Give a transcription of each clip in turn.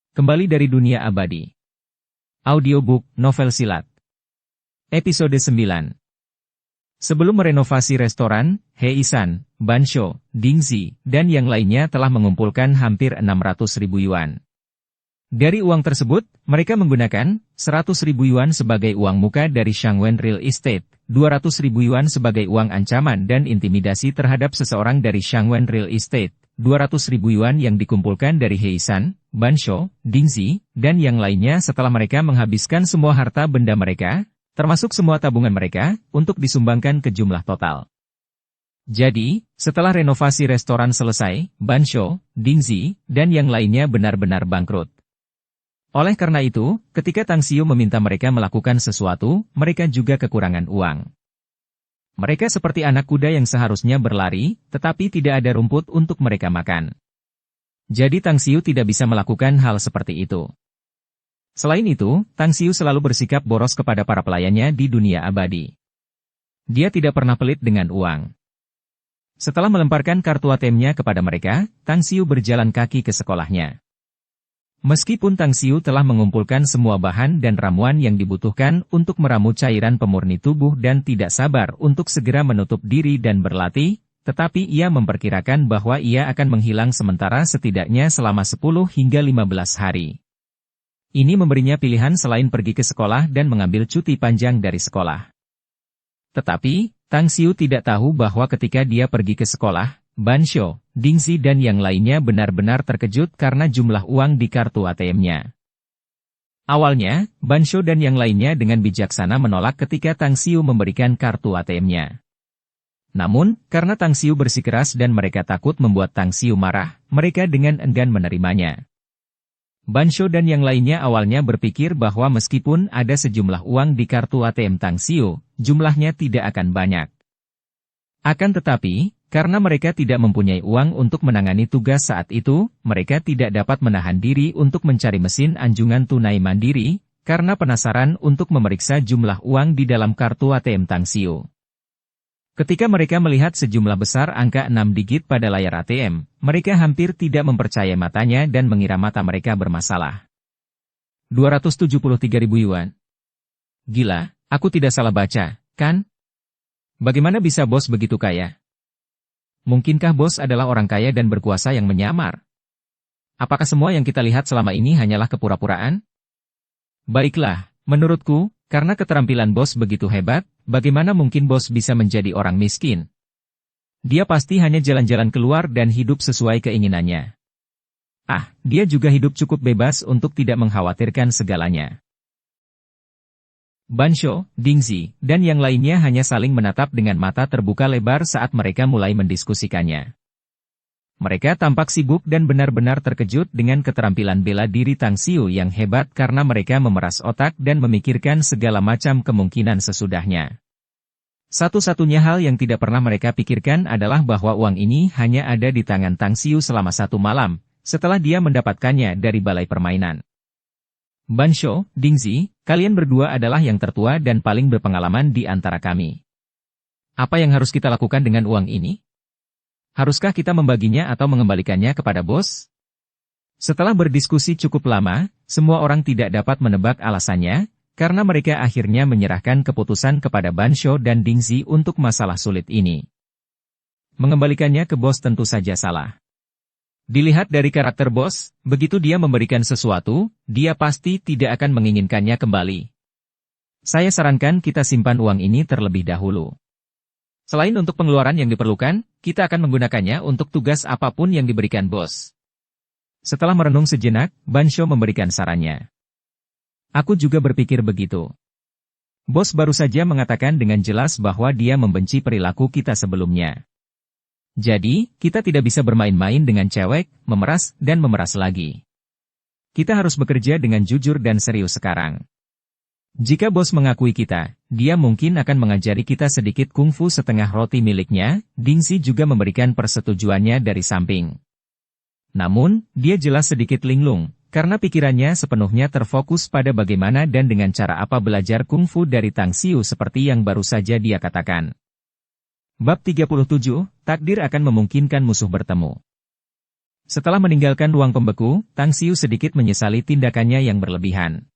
Kembali dari dunia abadi. Audiobook, novel silat. Episode 9. Sebelum merenovasi restoran, Heisan, Bansho, Dingxi, dan yang lainnya telah mengumpulkan hampir 600.000 yuan. Dari uang tersebut, mereka menggunakan 100.000 yuan sebagai uang muka dari Shangwen Real Estate, 200.000 yuan sebagai uang ancaman dan intimidasi terhadap seseorang dari Shangwen Real Estate, 200.000 yuan yang dikumpulkan dari Heisan, Bansho, Dingxi, dan yang lainnya setelah mereka menghabiskan semua harta benda mereka, termasuk semua tabungan mereka, untuk disumbangkan ke jumlah total. Jadi, setelah renovasi restoran selesai, Bansho, Dingxi, dan yang lainnya benar-benar bangkrut. Oleh karena itu, ketika Tang Xiu meminta mereka melakukan sesuatu, mereka juga kekurangan uang. Mereka seperti anak kuda yang seharusnya berlari, tetapi tidak ada rumput untuk mereka makan. Jadi Tang Xiu tidak bisa melakukan hal seperti itu. Selain itu, Tang Xiu selalu bersikap boros kepada para pelayannya di dunia abadi. Dia tidak pernah pelit dengan uang. Setelah melemparkan kartu ATM-nya kepada mereka, Tang Xiu berjalan kaki ke sekolahnya. Meskipun Tang Xiu telah mengumpulkan semua bahan dan ramuan yang dibutuhkan untuk meramu cairan pemurni tubuh dan tidak sabar untuk segera menutup diri dan berlatih, tetapi ia memperkirakan bahwa ia akan menghilang sementara setidaknya selama 10 hingga 15 hari. Ini memberinya pilihan selain pergi ke sekolah dan mengambil cuti panjang dari sekolah. Tetapi, Tang Xiu tidak tahu bahwa ketika dia pergi ke sekolah, Bansho, Dingxi dan yang lainnya benar-benar terkejut karena jumlah uang di kartu ATM-nya. Awalnya, Bansho dan yang lainnya dengan bijaksana menolak ketika Tang Xiu memberikan kartu ATM-nya. Namun, karena Tang Xiu bersikeras dan mereka takut membuat Tang Xiu marah, mereka dengan enggan menerimanya. Bansho dan yang lainnya awalnya berpikir bahwa meskipun ada sejumlah uang di kartu ATM Tang Xiu, jumlahnya tidak akan banyak. Akan tetapi, karena mereka tidak mempunyai uang untuk menangani tugas saat itu, mereka tidak dapat menahan diri untuk mencari mesin anjungan tunai mandiri, karena penasaran untuk memeriksa jumlah uang di dalam kartu ATM Tang Xiu. Ketika mereka melihat sejumlah besar angka 6 digit pada layar ATM, mereka hampir tidak mempercayai matanya dan mengira mata mereka bermasalah. 273.000 yuan. Gila, aku tidak salah baca, kan? Bagaimana bisa bos begitu kaya? Mungkinkah bos adalah orang kaya dan berkuasa yang menyamar? Apakah semua yang kita lihat selama ini hanyalah kepura-puraan? Baiklah, menurutku, karena keterampilan bos begitu hebat, bagaimana mungkin bos bisa menjadi orang miskin? Dia pasti hanya jalan-jalan keluar dan hidup sesuai keinginannya. Dia juga hidup cukup bebas untuk tidak mengkhawatirkan segalanya. Bansho, Dingxi, dan yang lainnya hanya saling menatap dengan mata terbuka lebar saat mereka mulai mendiskusikannya. Mereka tampak sibuk dan benar-benar terkejut dengan keterampilan bela diri Tang Xiu yang hebat karena mereka memeras otak dan memikirkan segala macam kemungkinan sesudahnya. Satu-satunya hal yang tidak pernah mereka pikirkan adalah bahwa uang ini hanya ada di tangan Tang Xiu selama 1 malam, setelah dia mendapatkannya dari balai permainan. Bansho, Dingxi, kalian berdua adalah yang tertua dan paling berpengalaman di antara kami. Apa yang harus kita lakukan dengan uang ini? Haruskah kita membaginya atau mengembalikannya kepada bos? Setelah berdiskusi cukup lama, semua orang tidak dapat menebak alasannya, karena mereka akhirnya menyerahkan keputusan kepada Bansho dan Dingxi untuk masalah sulit ini. Mengembalikannya ke bos tentu saja salah. Dilihat dari karakter bos, begitu dia memberikan sesuatu, dia pasti tidak akan menginginkannya kembali. Saya sarankan kita simpan uang ini terlebih dahulu. Selain untuk pengeluaran yang diperlukan, kita akan menggunakannya untuk tugas apapun yang diberikan bos. Setelah merenung sejenak, Bansho memberikan sarannya. Aku juga berpikir begitu. Bos baru saja mengatakan dengan jelas bahwa dia membenci perilaku kita sebelumnya. Jadi, kita tidak bisa bermain-main dengan cewek, memeras, dan memeras lagi. Kita harus bekerja dengan jujur dan serius sekarang. Jika bos mengakui kita, dia mungkin akan mengajari kita sedikit kungfu setengah roti miliknya. Dingxi juga memberikan persetujuannya dari samping. Namun, dia jelas sedikit linglung, karena pikirannya sepenuhnya terfokus pada bagaimana dan dengan cara apa belajar kungfu dari Tang Xiu seperti yang baru saja dia katakan. Bab 37, Takdir akan memungkinkan musuh bertemu. Setelah meninggalkan ruang pembeku, Tang Xiu sedikit menyesali tindakannya yang berlebihan.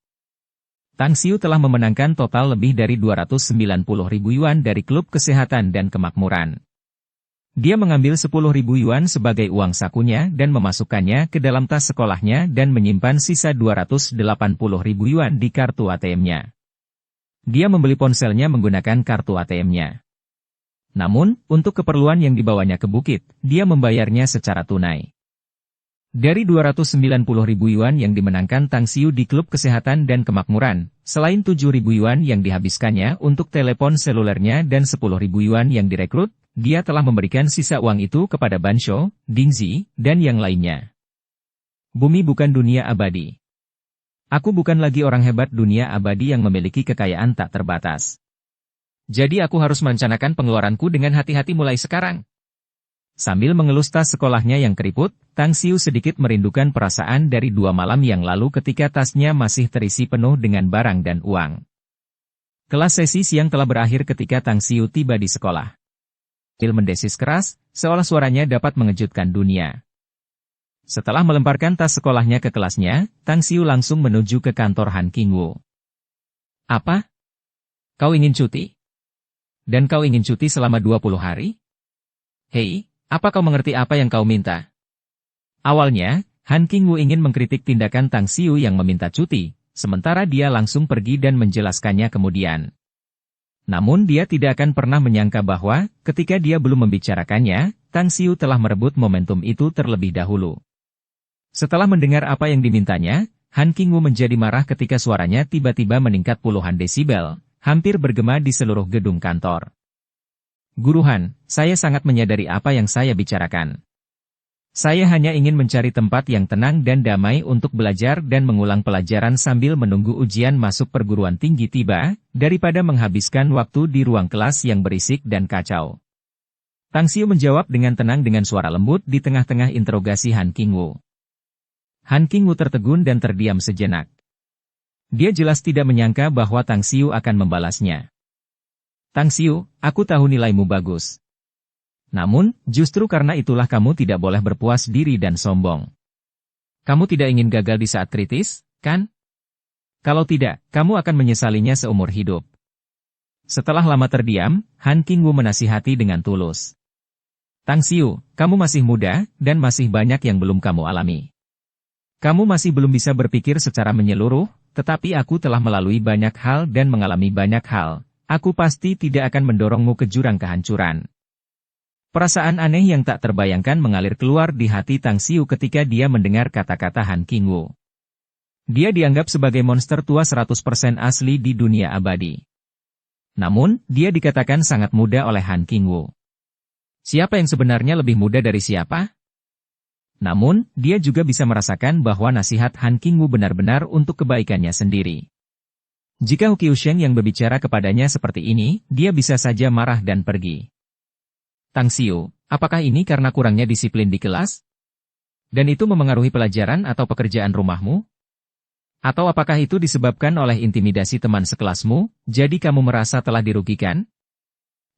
Tang Xiu telah memenangkan total lebih dari 290.000 yuan dari klub kesehatan dan kemakmuran. Dia mengambil 10.000 yuan sebagai uang sakunya dan memasukkannya ke dalam tas sekolahnya dan menyimpan sisa 280.000 yuan di kartu ATM-nya. Dia membeli ponselnya menggunakan kartu ATM-nya. Namun, untuk keperluan yang dibawanya ke bukit, dia membayarnya secara tunai. Dari 290.000 yuan yang dimenangkan Tang Xiu di klub kesehatan dan kemakmuran, selain 7.000 yuan yang dihabiskannya untuk telepon selulernya dan 10.000 yuan yang direkrut, dia telah memberikan sisa uang itu kepada Bansho, Dingzi, dan yang lainnya. Bumi bukan dunia abadi. Aku bukan lagi orang hebat dunia abadi yang memiliki kekayaan tak terbatas. Jadi aku harus merencanakan pengeluaranku dengan hati-hati mulai sekarang. Sambil mengelus tas sekolahnya yang keriput, Tang Xiu sedikit merindukan perasaan dari 2 malam yang lalu ketika tasnya masih terisi penuh dengan barang dan uang. Kelas sesi siang telah berakhir ketika Tang Xiu tiba di sekolah. Sambil mendesis keras, seolah suaranya dapat mengejutkan dunia. Setelah melemparkan tas sekolahnya ke kelasnya, Tang Xiu langsung menuju ke kantor Han Qingwu. Apa? Kau ingin cuti? Dan kau ingin cuti selama 20 hari? Hei, apa kau mengerti apa yang kau minta? Awalnya, Han Qingwu ingin mengkritik tindakan Tang Xiu yang meminta cuti, sementara dia langsung pergi dan menjelaskannya kemudian. Namun dia tidak akan pernah menyangka bahwa, ketika dia belum membicarakannya, Tang Xiu telah merebut momentum itu terlebih dahulu. Setelah mendengar apa yang dimintanya, Han Qingwu menjadi marah ketika suaranya tiba-tiba meningkat puluhan desibel, hampir bergema di seluruh gedung kantor. Guru Han, saya sangat menyadari apa yang saya bicarakan. Saya hanya ingin mencari tempat yang tenang dan damai untuk belajar dan mengulang pelajaran sambil menunggu ujian masuk perguruan tinggi tiba, daripada menghabiskan waktu di ruang kelas yang berisik dan kacau. Tang Xiu menjawab dengan tenang dengan suara lembut di tengah-tengah interogasi Han Qingwu. Han Qingwu tertegun dan terdiam sejenak. Dia jelas tidak menyangka bahwa Tang Xiu akan membalasnya. Tang Xiu, aku tahu nilaimu bagus. Namun, justru karena itulah kamu tidak boleh berpuas diri dan sombong. Kamu tidak ingin gagal di saat kritis, kan? Kalau tidak, kamu akan menyesalinya seumur hidup. Setelah lama terdiam, Han Qingwu menasihati dengan tulus. Tang Xiu, kamu masih muda, dan masih banyak yang belum kamu alami. Kamu masih belum bisa berpikir secara menyeluruh, tetapi aku telah melalui banyak hal dan mengalami banyak hal. Aku pasti tidak akan mendorongmu ke jurang kehancuran. Perasaan aneh yang tak terbayangkan mengalir keluar di hati Tang Xiu ketika dia mendengar kata-kata Han Qingwu. Dia dianggap sebagai monster tua 100% asli di dunia abadi. Namun, dia dikatakan sangat muda oleh Han Qingwu. Siapa yang sebenarnya lebih muda dari siapa? Namun, dia juga bisa merasakan bahwa nasihat Han Qingwu benar-benar untuk kebaikannya sendiri. Jika Hu Qiusheng yang berbicara kepadanya seperti ini, dia bisa saja marah dan pergi. Tang Xiu, apakah ini karena kurangnya disiplin di kelas? Dan itu memengaruhi pelajaran atau pekerjaan rumahmu? Atau apakah itu disebabkan oleh intimidasi teman sekelasmu, jadi kamu merasa telah dirugikan?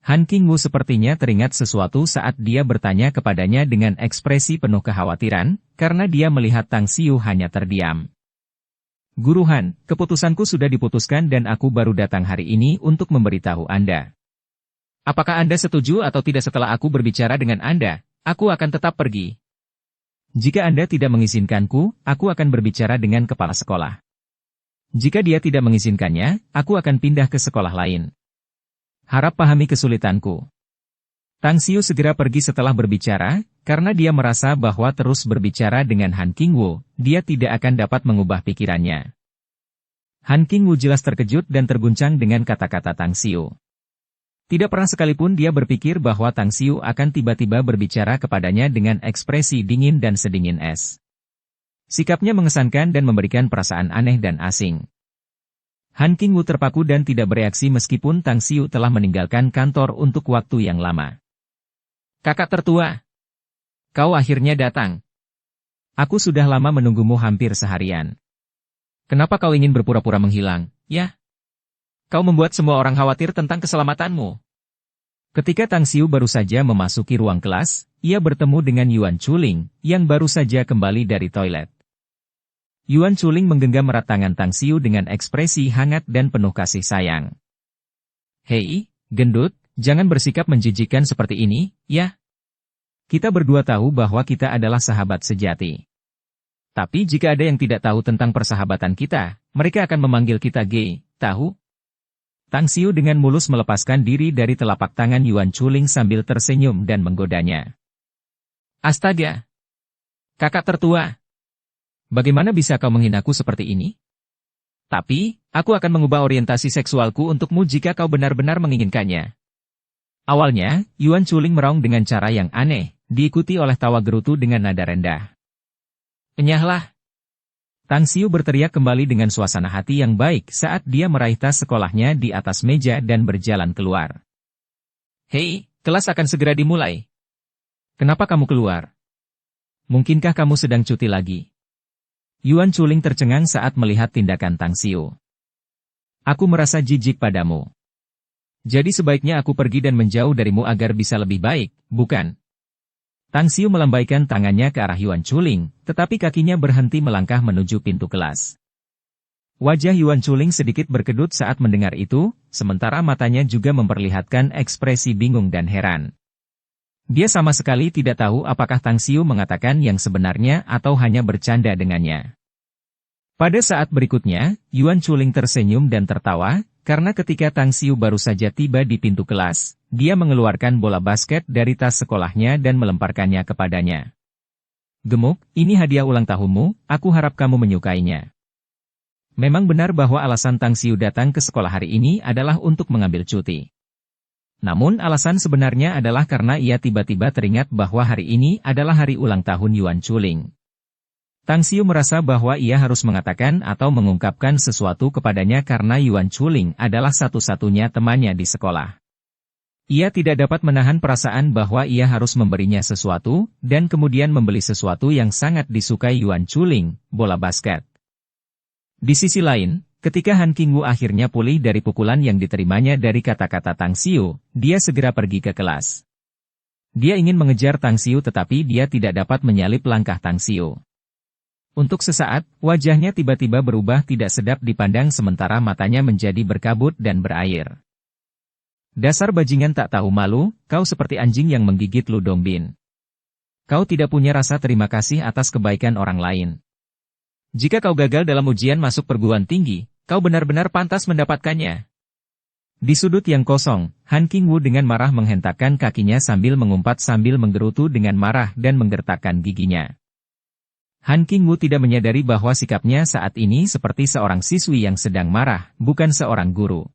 Han Qingwu sepertinya teringat sesuatu saat dia bertanya kepadanya dengan ekspresi penuh kekhawatiran, karena dia melihat Tang Xiu hanya terdiam. Guru Han, keputusanku sudah diputuskan dan aku baru datang hari ini untuk memberitahu Anda. Apakah Anda setuju atau tidak setelah aku berbicara dengan Anda, aku akan tetap pergi. Jika Anda tidak mengizinkanku, aku akan berbicara dengan kepala sekolah. Jika dia tidak mengizinkannya, aku akan pindah ke sekolah lain. Harap pahami kesulitanku. Tang Xiu segera pergi setelah berbicara, karena dia merasa bahwa terus berbicara dengan Han Qingwu, dia tidak akan dapat mengubah pikirannya. Han Qingwu jelas terkejut dan terguncang dengan kata-kata Tang Xiu. Tidak pernah sekalipun dia berpikir bahwa Tang Xiu akan tiba-tiba berbicara kepadanya dengan ekspresi dingin dan sedingin es. Sikapnya mengesankan dan memberikan perasaan aneh dan asing. Han Qingwu terpaku dan tidak bereaksi meskipun Tang Xiu telah meninggalkan kantor untuk waktu yang lama. Kakak tertua, kau akhirnya datang. Aku sudah lama menunggumu hampir seharian. Kenapa kau ingin berpura-pura menghilang, ya? Kau membuat semua orang khawatir tentang keselamatanmu. Ketika Tang Xiu baru saja memasuki ruang kelas, ia bertemu dengan Yuan Chuling, yang baru saja kembali dari toilet. Yuan Chuling menggenggam erat tangan Tang Xiu dengan ekspresi hangat dan penuh kasih sayang. "Hei, gendut, jangan bersikap menjijikkan seperti ini, ya. Kita berdua tahu bahwa kita adalah sahabat sejati. Tapi jika ada yang tidak tahu tentang persahabatan kita, mereka akan memanggil kita gay, tahu?" Tang Xiu dengan mulus melepaskan diri dari telapak tangan Yuan Chuling sambil tersenyum dan menggodanya. "Astaga! Kakak tertua! Bagaimana bisa kau menghinaku seperti ini? Tapi, aku akan mengubah orientasi seksualku untukmu jika kau benar-benar menginginkannya." Awalnya, Yuan Chuling meraung dengan cara yang aneh, diikuti oleh tawa gerutu dengan nada rendah. "Enyahlah!" Tang Xiu berteriak kembali dengan suasana hati yang baik saat dia meraih tas sekolahnya di atas meja dan berjalan keluar. "Hei, kelas akan segera dimulai. Kenapa kamu keluar? Mungkinkah kamu sedang cuti lagi?" Yuan Chuling tercengang saat melihat tindakan Tang Xiu. "Aku merasa jijik padamu. Jadi sebaiknya aku pergi dan menjauh darimu agar bisa lebih baik, bukan?" Tang Xiu melambaikan tangannya ke arah Yuan Chuling, tetapi kakinya berhenti melangkah menuju pintu kelas. Wajah Yuan Chuling sedikit berkedut saat mendengar itu, sementara matanya juga memperlihatkan ekspresi bingung dan heran. Dia sama sekali tidak tahu apakah Tang Xiu mengatakan yang sebenarnya atau hanya bercanda dengannya. Pada saat berikutnya, Yuan Chuling tersenyum dan tertawa, karena ketika Tang Xiu baru saja tiba di pintu kelas, dia mengeluarkan bola basket dari tas sekolahnya dan melemparkannya kepadanya. "Gemuk, ini hadiah ulang tahunmu, aku harap kamu menyukainya." Memang benar bahwa alasan Tang Xiu datang ke sekolah hari ini adalah untuk mengambil cuti. Namun alasan sebenarnya adalah karena ia tiba-tiba teringat bahwa hari ini adalah hari ulang tahun Yuan Chuling. Tang Xiu merasa bahwa ia harus mengatakan atau mengungkapkan sesuatu kepadanya karena Yuan Chuling adalah satu-satunya temannya di sekolah. Ia tidak dapat menahan perasaan bahwa ia harus memberinya sesuatu, dan kemudian membeli sesuatu yang sangat disukai Yuan Chuling, bola basket. Di sisi lain, ketika Han Qingwu akhirnya pulih dari pukulan yang diterimanya dari kata-kata Tang Xiu, dia segera pergi ke kelas. Dia ingin mengejar Tang Xiu tetapi dia tidak dapat menyalip langkah Tang Xiu. Untuk sesaat, wajahnya tiba-tiba berubah tidak sedap dipandang sementara matanya menjadi berkabut dan berair. "Dasar bajingan tak tahu malu, kau seperti anjing yang menggigit Ludong Bin. Kau tidak punya rasa terima kasih atas kebaikan orang lain. Jika kau gagal dalam ujian masuk perguruan tinggi, kau benar-benar pantas mendapatkannya." Di sudut yang kosong, Han Qingwu dengan marah menghentakkan kakinya sambil mengumpat sambil menggerutu dengan marah dan menggertakkan giginya. Han Qingwu tidak menyadari bahwa sikapnya saat ini seperti seorang siswi yang sedang marah, bukan seorang guru.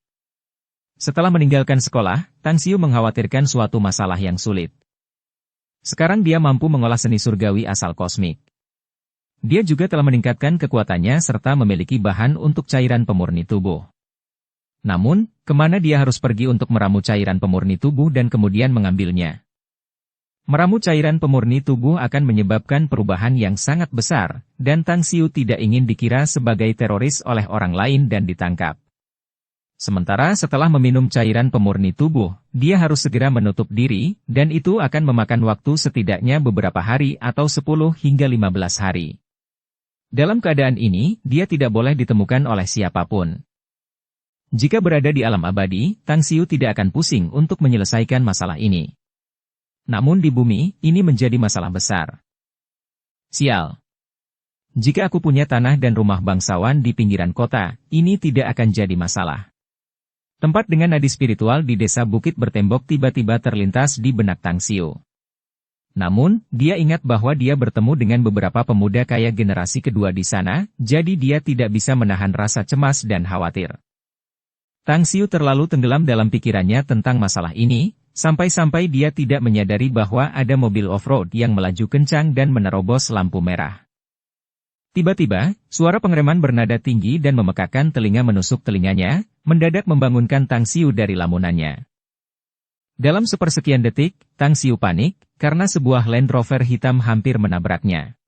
Setelah meninggalkan sekolah, Tang Xiu mengkhawatirkan suatu masalah yang sulit. Sekarang dia mampu mengolah seni surgawi asal kosmik. Dia juga telah meningkatkan kekuatannya serta memiliki bahan untuk cairan pemurni tubuh. Namun, kemana dia harus pergi untuk meramu cairan pemurni tubuh dan kemudian mengambilnya? Meramu cairan pemurni tubuh akan menyebabkan perubahan yang sangat besar, dan Tang Xiu tidak ingin dikira sebagai teroris oleh orang lain dan ditangkap. Sementara setelah meminum cairan pemurni tubuh, dia harus segera menutup diri, dan itu akan memakan waktu setidaknya beberapa hari atau 10 hingga 15 hari. Dalam keadaan ini, dia tidak boleh ditemukan oleh siapapun. Jika berada di alam abadi, Tang Xiu tidak akan pusing untuk menyelesaikan masalah ini. Namun di bumi, ini menjadi masalah besar. Sial. Jika aku punya tanah dan rumah bangsawan di pinggiran kota, ini tidak akan jadi masalah. Tempat dengan nadi spiritual di desa Bukit Bertembok tiba-tiba terlintas di benak Tang Xiu. Namun, dia ingat bahwa dia bertemu dengan beberapa pemuda kaya generasi kedua di sana, jadi dia tidak bisa menahan rasa cemas dan khawatir. Tang Xiu terlalu tenggelam dalam pikirannya tentang masalah ini, sampai-sampai dia tidak menyadari bahwa ada mobil off-road yang melaju kencang dan menerobos lampu merah. Tiba-tiba, suara pengereman bernada tinggi dan memekakan telinga menusuk telinganya, mendadak membangunkan Tang Xiu dari lamunannya. Dalam sepersekian detik, Tang Xiu panik, karena sebuah Land Rover hitam hampir menabraknya.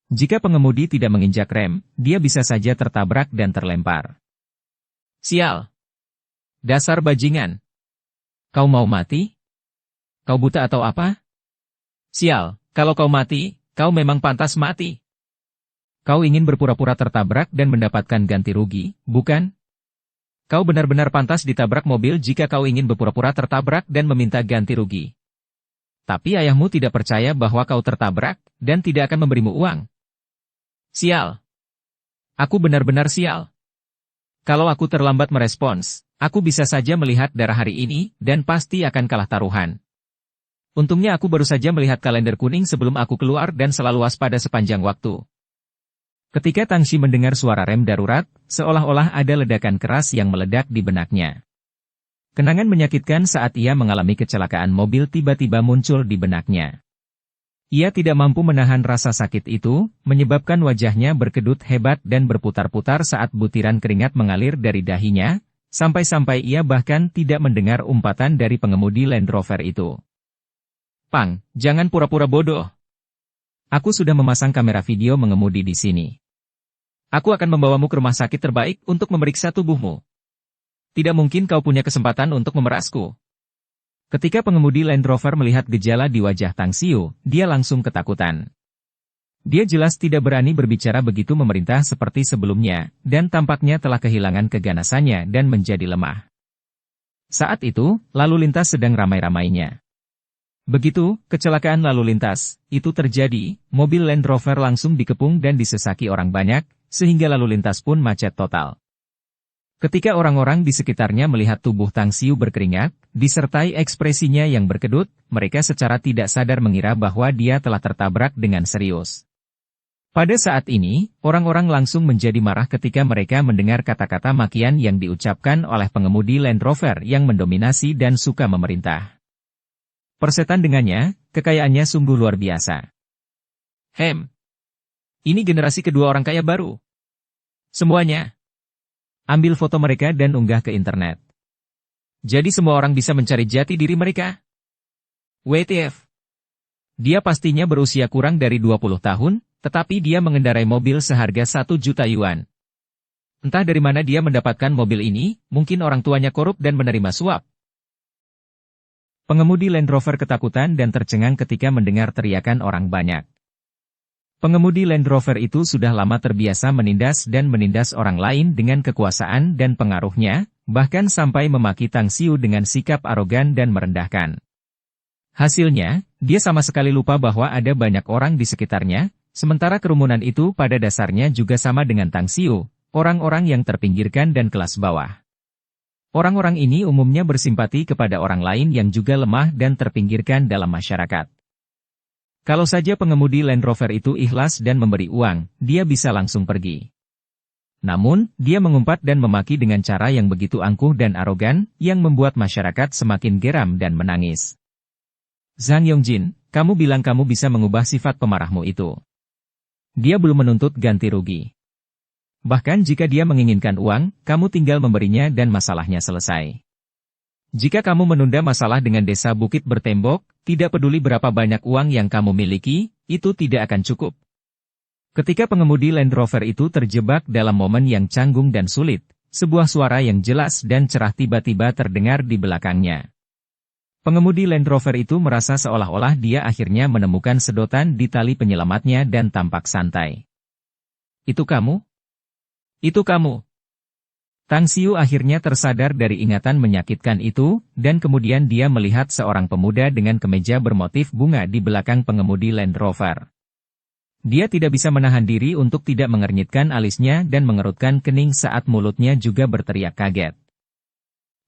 Jika pengemudi tidak menginjak rem, dia bisa saja tertabrak dan terlempar. Sial! Dasar bajingan! Kau mau mati? Kau buta atau apa? Sial, kalau kau mati, kau memang pantas mati. Kau ingin berpura-pura tertabrak dan mendapatkan ganti rugi, bukan? Kau benar-benar pantas ditabrak mobil jika kau ingin berpura-pura tertabrak dan meminta ganti rugi. Tapi ayahmu tidak percaya bahwa kau tertabrak, dan tidak akan memberimu uang. Sial. Aku benar-benar sial. Kalau aku terlambat merespons, aku bisa saja melihat darah hari ini, dan pasti akan kalah taruhan. Untungnya aku baru saja melihat kalender kuning sebelum aku keluar dan selalu waspada sepanjang waktu. Ketika Tangxi mendengar suara rem darurat, seolah-olah ada ledakan keras yang meledak di benaknya. Kenangan menyakitkan saat ia mengalami kecelakaan mobil tiba-tiba muncul di benaknya. Ia tidak mampu menahan rasa sakit itu, menyebabkan wajahnya berkedut hebat dan berputar-putar saat butiran keringat mengalir dari dahinya, sampai-sampai ia bahkan tidak mendengar umpatan dari pengemudi Land Rover itu. Pang, jangan pura-pura bodoh. Aku sudah memasang kamera video mengemudi di sini. Aku akan membawamu ke rumah sakit terbaik untuk memeriksa tubuhmu. Tidak mungkin kau punya kesempatan untuk memerasku. Ketika pengemudi Land Rover melihat gejala di wajah Tang Xiu, dia langsung ketakutan. Dia jelas tidak berani berbicara begitu memerintah seperti sebelumnya, dan tampaknya telah kehilangan keganasannya dan menjadi lemah. Saat itu, lalu lintas sedang ramai-ramainya. Begitu, kecelakaan lalu lintas itu terjadi, mobil Land Rover langsung dikepung dan disesaki orang banyak, sehingga lalu lintas pun macet total. Ketika orang-orang di sekitarnya melihat tubuh Tang Xiu berkeringat, disertai ekspresinya yang berkedut, mereka secara tidak sadar mengira bahwa dia telah tertabrak dengan serius. Pada saat ini, orang-orang langsung menjadi marah ketika mereka mendengar kata-kata makian yang diucapkan oleh pengemudi Land Rover yang mendominasi dan suka memerintah. Persetan dengannya, kekayaannya sungguh luar biasa. Ini generasi kedua orang kaya baru. Semuanya. Ambil foto mereka dan unggah ke internet. Jadi semua orang bisa mencari jati diri mereka. WTF. Dia pastinya berusia kurang dari 20 tahun, tetapi dia mengendarai mobil seharga 1 juta yuan. Entah dari mana dia mendapatkan mobil ini, mungkin orang tuanya korup dan menerima suap. Pengemudi Land Rover ketakutan dan tercengang ketika mendengar teriakan orang banyak. Pengemudi Land Rover itu sudah lama terbiasa menindas dan menindas orang lain dengan kekuasaan dan pengaruhnya, bahkan sampai memaki Tang Xiu dengan sikap arogan dan merendahkan. Hasilnya, dia sama sekali lupa bahwa ada banyak orang di sekitarnya, sementara kerumunan itu pada dasarnya juga sama dengan Tang Xiu, orang-orang yang terpinggirkan dan kelas bawah. Orang-orang ini umumnya bersimpati kepada orang lain yang juga lemah dan terpinggirkan dalam masyarakat. Kalau saja pengemudi Land Rover itu ikhlas dan memberi uang, dia bisa langsung pergi. Namun, dia mengumpat dan memaki dengan cara yang begitu angkuh dan arogan, yang membuat masyarakat semakin geram dan menangis. Zhang Yongjin, kamu bilang kamu bisa mengubah sifat pemarahmu itu. Dia belum menuntut ganti rugi. Bahkan jika dia menginginkan uang, kamu tinggal memberinya dan masalahnya selesai. Jika kamu menunda masalah dengan desa Bukit Bertembok, tidak peduli berapa banyak uang yang kamu miliki, itu tidak akan cukup. Ketika pengemudi Land Rover itu terjebak dalam momen yang canggung dan sulit, sebuah suara yang jelas dan cerah tiba-tiba terdengar di belakangnya. Pengemudi Land Rover itu merasa seolah-olah dia akhirnya menemukan sedotan di tali penyelamatnya dan tampak santai. Itu kamu? Itu kamu. Tang Xiu akhirnya tersadar dari ingatan menyakitkan itu, dan kemudian dia melihat seorang pemuda dengan kemeja bermotif bunga di belakang pengemudi Land Rover. Dia tidak bisa menahan diri untuk tidak mengernyitkan alisnya dan mengerutkan kening saat mulutnya juga berteriak kaget.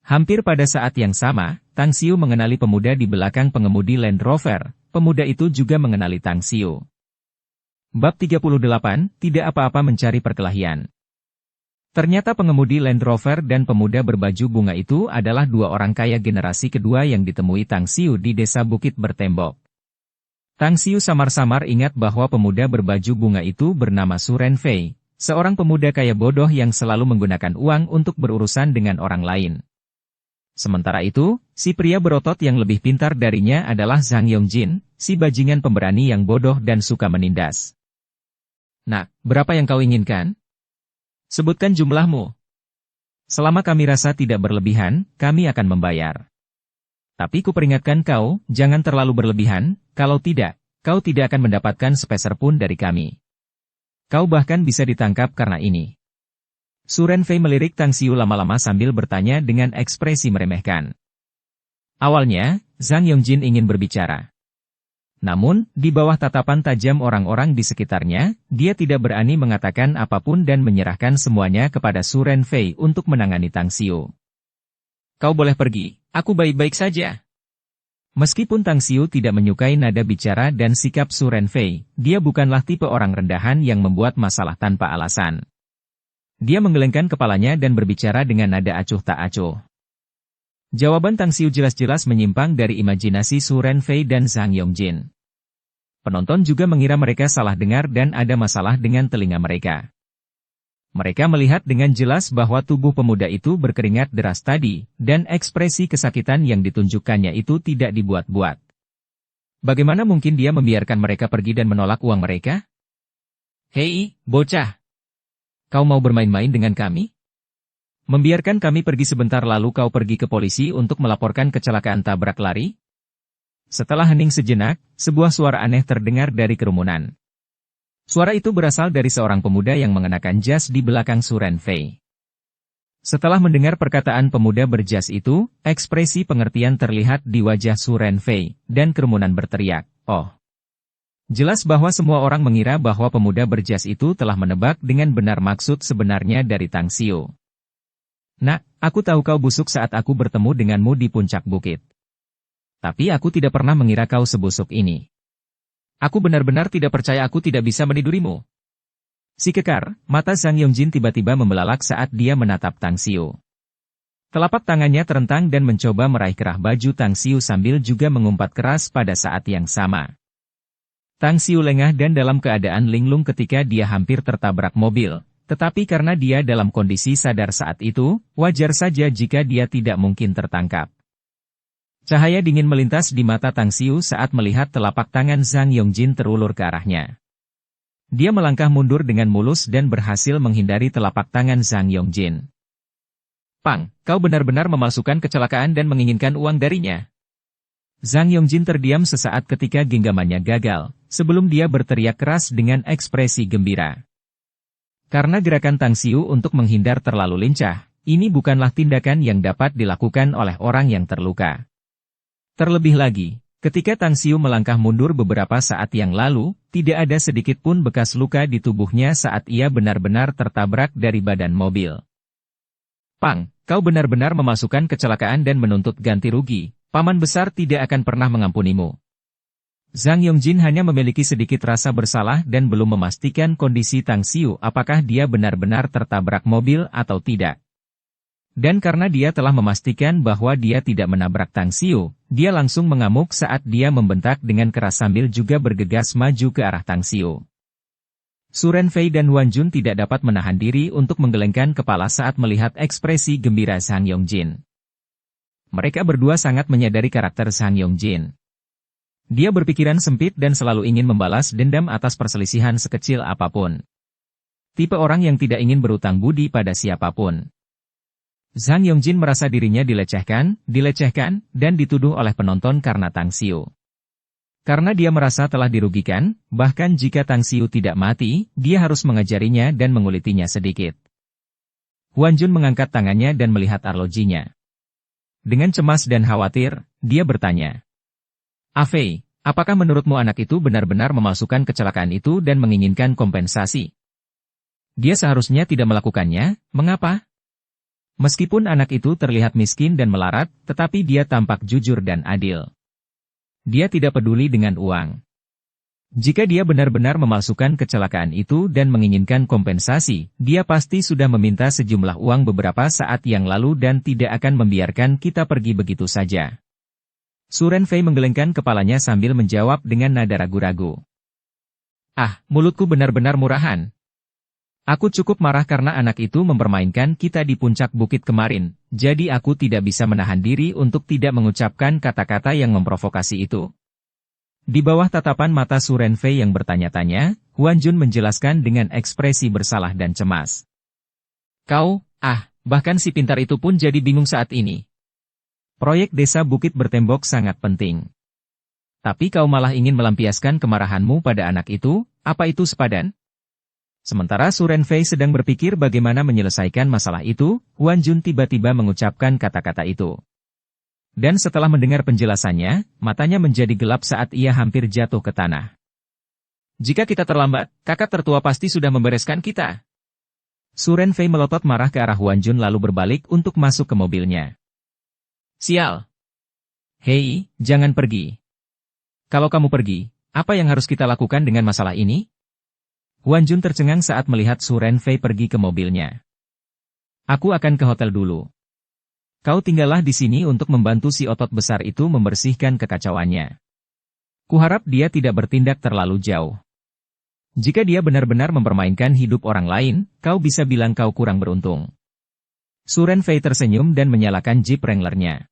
Hampir pada saat yang sama, Tang Xiu mengenali pemuda di belakang pengemudi Land Rover. Pemuda itu juga mengenali Tang Xiu. Bab 38, tidak apa-apa mencari perkelahian. Ternyata pengemudi Land Rover dan pemuda berbaju bunga itu adalah dua orang kaya generasi kedua yang ditemui Tang Xiu di desa Bukit Bertembok. Tang Xiu samar-samar ingat bahwa pemuda berbaju bunga itu bernama Su Renfei, seorang pemuda kaya bodoh yang selalu menggunakan uang untuk berurusan dengan orang lain. Sementara itu, si pria berotot yang lebih pintar darinya adalah Zhang Yongjin, si bajingan pemberani yang bodoh dan suka menindas. Nah, berapa yang kau inginkan? Sebutkan jumlahmu. Selama kami rasa tidak berlebihan, kami akan membayar. Tapi kuperingatkan kau, jangan terlalu berlebihan, kalau tidak, kau tidak akan mendapatkan sepeser pun dari kami. Kau bahkan bisa ditangkap karena ini. Su Renfei melirik Tang Xiu lama-lama sambil bertanya dengan ekspresi meremehkan. Awalnya, Zhang Yongjin ingin berbicara. Namun, di bawah tatapan tajam orang-orang di sekitarnya, dia tidak berani mengatakan apapun dan menyerahkan semuanya kepada Su Renfei untuk menangani Tang Xiu. Kau boleh pergi, aku baik-baik saja. Meskipun Tang Xiu tidak menyukai nada bicara dan sikap Su Renfei, dia bukanlah tipe orang rendahan yang membuat masalah tanpa alasan. Dia menggelengkan kepalanya dan berbicara dengan nada acuh tak acuh. Jawaban Tang Xiu jelas-jelas menyimpang dari imajinasi Su Renfei dan Zhang Yongjin. Penonton juga mengira mereka salah dengar dan ada masalah dengan telinga mereka. Mereka melihat dengan jelas bahwa tubuh pemuda itu berkeringat deras tadi, dan ekspresi kesakitan yang ditunjukkannya itu tidak dibuat-buat. Bagaimana mungkin dia membiarkan mereka pergi dan menolak uang mereka? Hei, bocah! Kau mau bermain-main dengan kami? Membiarkan kami pergi sebentar lalu kau pergi ke polisi untuk melaporkan kecelakaan tabrak lari? Setelah hening sejenak, sebuah suara aneh terdengar dari kerumunan. Suara itu berasal dari seorang pemuda yang mengenakan jas di belakang Su Renfei. Setelah mendengar perkataan pemuda berjas itu, ekspresi pengertian terlihat di wajah Su Renfei, dan kerumunan berteriak, "Oh!" Jelas bahwa semua orang mengira bahwa pemuda berjas itu telah menebak dengan benar maksud sebenarnya dari Tang Xiu. "Nak, aku tahu kau busuk saat aku bertemu denganmu di puncak bukit. Tapi aku tidak pernah mengira kau sebusuk ini. Aku benar-benar tidak percaya aku tidak bisa menidurimu." Si kekar, mata Zhang Yongjin tiba-tiba membelalak saat dia menatap Tang Xiu. Telapak tangannya terentang dan mencoba meraih kerah baju Tang Xiu sambil juga mengumpat keras pada saat yang sama. Tang Xiu lengah dan dalam keadaan linglung ketika dia hampir tertabrak mobil, tetapi karena dia dalam kondisi sadar saat itu, wajar saja jika dia tidak mungkin tertangkap. Cahaya dingin melintas di mata Tang Xiu saat melihat telapak tangan Zhang Yongjin terulur ke arahnya. Dia melangkah mundur dengan mulus dan berhasil menghindari telapak tangan Zhang Yongjin. "Pang, kau benar-benar memalsukan kecelakaan dan menginginkan uang darinya." Zhang Yongjin terdiam sesaat ketika genggamannya gagal, sebelum dia berteriak keras dengan ekspresi gembira. Karena gerakan Tang Xiu untuk menghindar terlalu lincah, ini bukanlah tindakan yang dapat dilakukan oleh orang yang terluka. Terlebih lagi, ketika Tang Xiu melangkah mundur beberapa saat yang lalu, tidak ada sedikit pun bekas luka di tubuhnya saat ia benar-benar tertabrak dari badan mobil. "Pang, kau benar-benar memasukkan kecelakaan dan menuntut ganti rugi, paman besar tidak akan pernah mengampunimu." Zhang Yongjin hanya memiliki sedikit rasa bersalah dan belum memastikan kondisi Tang Xiu apakah dia benar-benar tertabrak mobil atau tidak. Dan karena dia telah memastikan bahwa dia tidak menabrak Tang Xiu, dia langsung mengamuk saat dia membentak dengan keras sambil juga bergegas maju ke arah Tang Xiu. Su Renfei dan Huan Jun tidak dapat menahan diri untuk menggelengkan kepala saat melihat ekspresi gembira Zhang Yongjin. Mereka berdua sangat menyadari karakter Zhang Yongjin. Dia berpikiran sempit dan selalu ingin membalas dendam atas perselisihan sekecil apapun. Tipe orang yang tidak ingin berutang budi pada siapapun. Zhang Yongjin merasa dirinya dilecehkan, dan dituduh oleh penonton karena Tang Xiu. Karena dia merasa telah dirugikan, bahkan jika Tang Xiu tidak mati, dia harus mengajarinya dan mengulitinya sedikit. Huan Jun mengangkat tangannya dan melihat arlojinya. Dengan cemas dan khawatir, dia bertanya, "Afei, apakah menurutmu anak itu benar-benar memalsukan kecelakaan itu dan menginginkan kompensasi? Dia seharusnya tidak melakukannya, mengapa?" Meskipun anak itu terlihat miskin dan melarat, tetapi dia tampak jujur dan adil. Dia tidak peduli dengan uang. Jika dia benar-benar memalsukan kecelakaan itu dan menginginkan kompensasi, dia pasti sudah meminta sejumlah uang beberapa saat yang lalu dan tidak akan membiarkan kita pergi begitu saja. Su Renfei menggelengkan kepalanya sambil menjawab dengan nada ragu-ragu. "Ah, mulutku benar-benar murahan. Aku cukup marah karena anak itu mempermainkan kita di puncak bukit kemarin, jadi aku tidak bisa menahan diri untuk tidak mengucapkan kata-kata yang memprovokasi itu." Di bawah tatapan mata Su Renfei yang bertanya-tanya, Huan Jun menjelaskan dengan ekspresi bersalah dan cemas. "Kau, bahkan si pintar itu pun jadi bingung saat ini. Proyek desa Bukit Bertembok sangat penting. Tapi kau malah ingin melampiaskan kemarahanmu pada anak itu, apa itu sepadan? Sementara Su Renfei sedang berpikir bagaimana menyelesaikan masalah itu, Huan Jun tiba-tiba mengucapkan kata-kata itu. Dan setelah mendengar penjelasannya, matanya menjadi gelap saat ia hampir jatuh ke tanah. Jika kita terlambat, kakak tertua pasti sudah membereskan kita. Su Renfei melotot marah ke arah Huan Jun lalu berbalik untuk masuk ke mobilnya. Sial! Hei, jangan pergi. Kalau kamu pergi, apa yang harus kita lakukan dengan masalah ini? Huan Jun tercengang saat melihat Su Renfei pergi ke mobilnya. Aku akan ke hotel dulu. Kau tinggallah di sini untuk membantu si otot besar itu membersihkan kekacauannya. Kuharap dia tidak bertindak terlalu jauh. Jika dia benar-benar mempermainkan hidup orang lain, kau bisa bilang kau kurang beruntung. Su Renfei tersenyum dan menyalakan Jeep Wrangler-nya.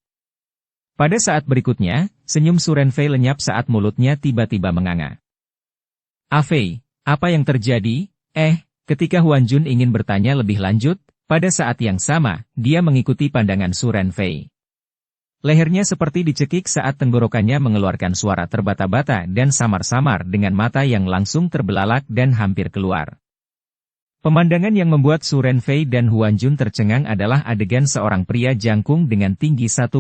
Pada saat berikutnya, senyum Su Renfei lenyap saat mulutnya tiba-tiba menganga. Fei, apa yang terjadi? Ketika Huan Jun ingin bertanya lebih lanjut, pada saat yang sama, dia mengikuti pandangan Su Renfei. Lehernya seperti dicekik saat tenggorokannya mengeluarkan suara terbata-bata dan samar-samar dengan mata yang langsung terbelalak dan hampir keluar. Pemandangan yang membuat Su Renfei dan Huan Jun tercengang adalah adegan seorang pria jangkung dengan tinggi 1,9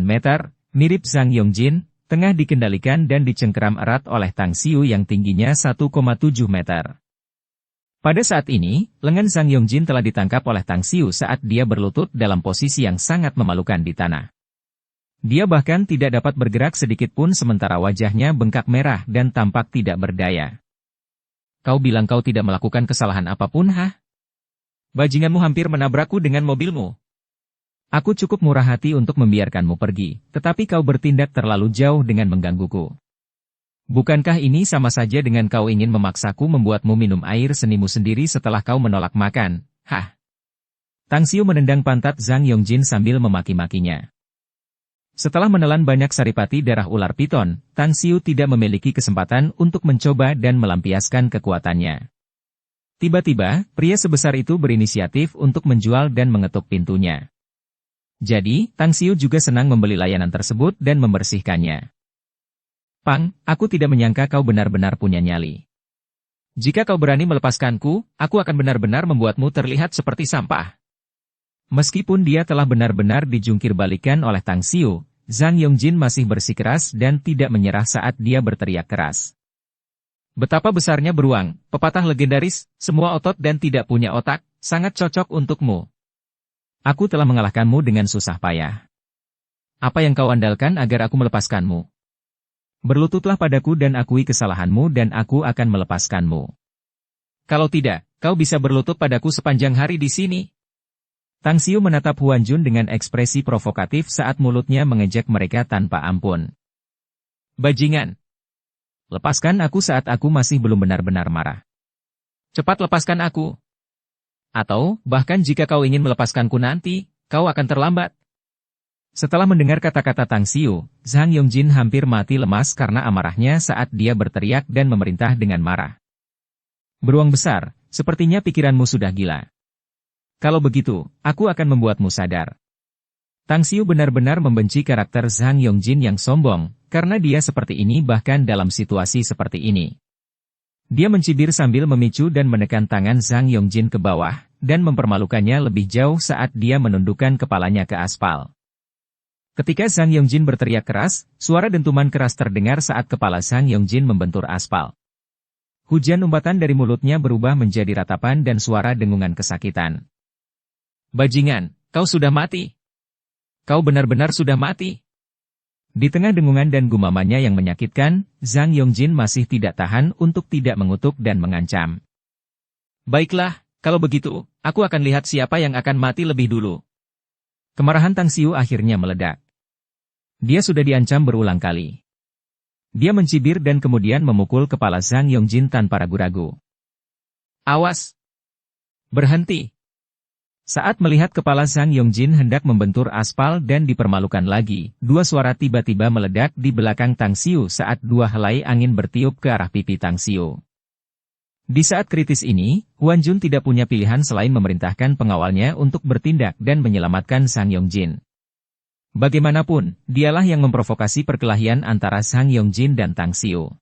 meter, mirip Zhang Yongjin, tengah dikendalikan dan dicengkeram erat oleh Tang Xiu yang tingginya 1,7 meter. Pada saat ini, lengan Zhang Yongjin telah ditangkap oleh Tang Xiu saat dia berlutut dalam posisi yang sangat memalukan di tanah. Dia bahkan tidak dapat bergerak sedikit pun sementara wajahnya bengkak merah dan tampak tidak berdaya. Kau bilang kau tidak melakukan kesalahan apapun, hah? Bajinganmu hampir menabrakku dengan mobilmu. Aku cukup murah hati untuk membiarkanmu pergi, tetapi kau bertindak terlalu jauh dengan menggangguku. Bukankah ini sama saja dengan kau ingin memaksaku membuatmu minum air senimu sendiri setelah kau menolak makan, hah? Tang Xiu menendang pantat Zhang Yongjin sambil memaki-makinya. Setelah menelan banyak saripati darah ular piton, Tang Xiu tidak memiliki kesempatan untuk mencoba dan melampiaskan kekuatannya. Tiba-tiba, pria sebesar itu berinisiatif untuk menjual dan mengetuk pintunya. Jadi, Tang Xiu juga senang membeli layanan tersebut dan membersihkannya. Pang, aku tidak menyangka kau benar-benar punya nyali. Jika kau berani melepaskanku, aku akan benar-benar membuatmu terlihat seperti sampah. Meskipun dia telah benar-benar dijungkir balikan oleh Tang Xiu, Zhang Yongjin masih bersikeras dan tidak menyerah saat dia berteriak keras. Betapa besarnya beruang, pepatah legendaris, semua otot dan tidak punya otak, sangat cocok untukmu. Aku telah mengalahkanmu dengan susah payah. Apa yang kau andalkan agar aku melepaskanmu? Berlututlah padaku dan akui kesalahanmu dan aku akan melepaskanmu. Kalau tidak, kau bisa berlutut padaku sepanjang hari di sini. Tang Xiu menatap Huan Jun dengan ekspresi provokatif saat mulutnya mengejek mereka tanpa ampun. Bajingan! Lepaskan aku saat aku masih belum benar-benar marah. Cepat lepaskan aku. Atau, bahkan jika kau ingin melepaskanku nanti, kau akan terlambat. Setelah mendengar kata-kata Tang Xiu, Zhang Yongjin hampir mati lemas karena amarahnya saat dia berteriak dan memerintah dengan marah. Beruang besar, sepertinya pikiranmu sudah gila. Kalau begitu, aku akan membuatmu sadar. Tang Xiu benar-benar membenci karakter Zhang Yongjin yang sombong, karena dia seperti ini bahkan dalam situasi seperti ini. Dia mencibir sambil memicu dan menekan tangan Zhang Yongjin ke bawah, dan mempermalukannya lebih jauh saat dia menundukkan kepalanya ke aspal. Ketika Zhang Yongjin berteriak keras, suara dentuman keras terdengar saat kepala Zhang Yongjin membentur aspal. Hujan umpatan dari mulutnya berubah menjadi ratapan dan suara dengungan kesakitan. Bajingan, kau sudah mati. Kau benar-benar sudah mati. Di tengah dengungan dan gumamannya yang menyakitkan, Zhang Yongjin masih tidak tahan untuk tidak mengutuk dan mengancam. Baiklah, kalau begitu, aku akan lihat siapa yang akan mati lebih dulu. Kemarahan Tang Xiu akhirnya meledak. Dia sudah diancam berulang kali. Dia mencibir dan kemudian memukul kepala Zhang Yongjin tanpa ragu-ragu. Awas! Berhenti! Saat melihat kepala Zhang Yongjin hendak membentur aspal dan dipermalukan lagi, dua suara tiba-tiba meledak di belakang Tang Xiu saat dua helai angin bertiup ke arah pipi Tang Xiu. Di saat kritis ini, Huan Jun tidak punya pilihan selain memerintahkan pengawalnya untuk bertindak dan menyelamatkan Zhang Yongjin. Bagaimanapun, dialah yang memprovokasi perkelahian antara Sang Yongjin dan Tang Xiu.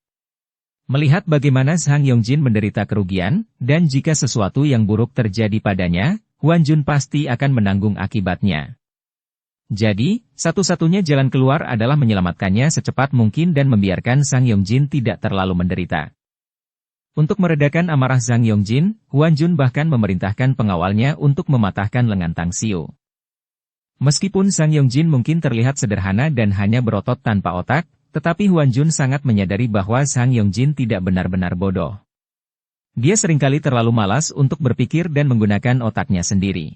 Melihat bagaimana Sang Yongjin menderita kerugian, dan jika sesuatu yang buruk terjadi padanya, Huan Jun pasti akan menanggung akibatnya. Jadi, satu-satunya jalan keluar adalah menyelamatkannya secepat mungkin dan membiarkan Sang Yongjin tidak terlalu menderita. Untuk meredakan amarah Sang Yongjin, Huan Jun bahkan memerintahkan pengawalnya untuk mematahkan lengan Tang Xiu. Meskipun Sang Yongjin mungkin terlihat sederhana dan hanya berotot tanpa otak, tetapi Huan Jun sangat menyadari bahwa Sang Yongjin tidak benar-benar bodoh. Dia seringkali terlalu malas untuk berpikir dan menggunakan otaknya sendiri.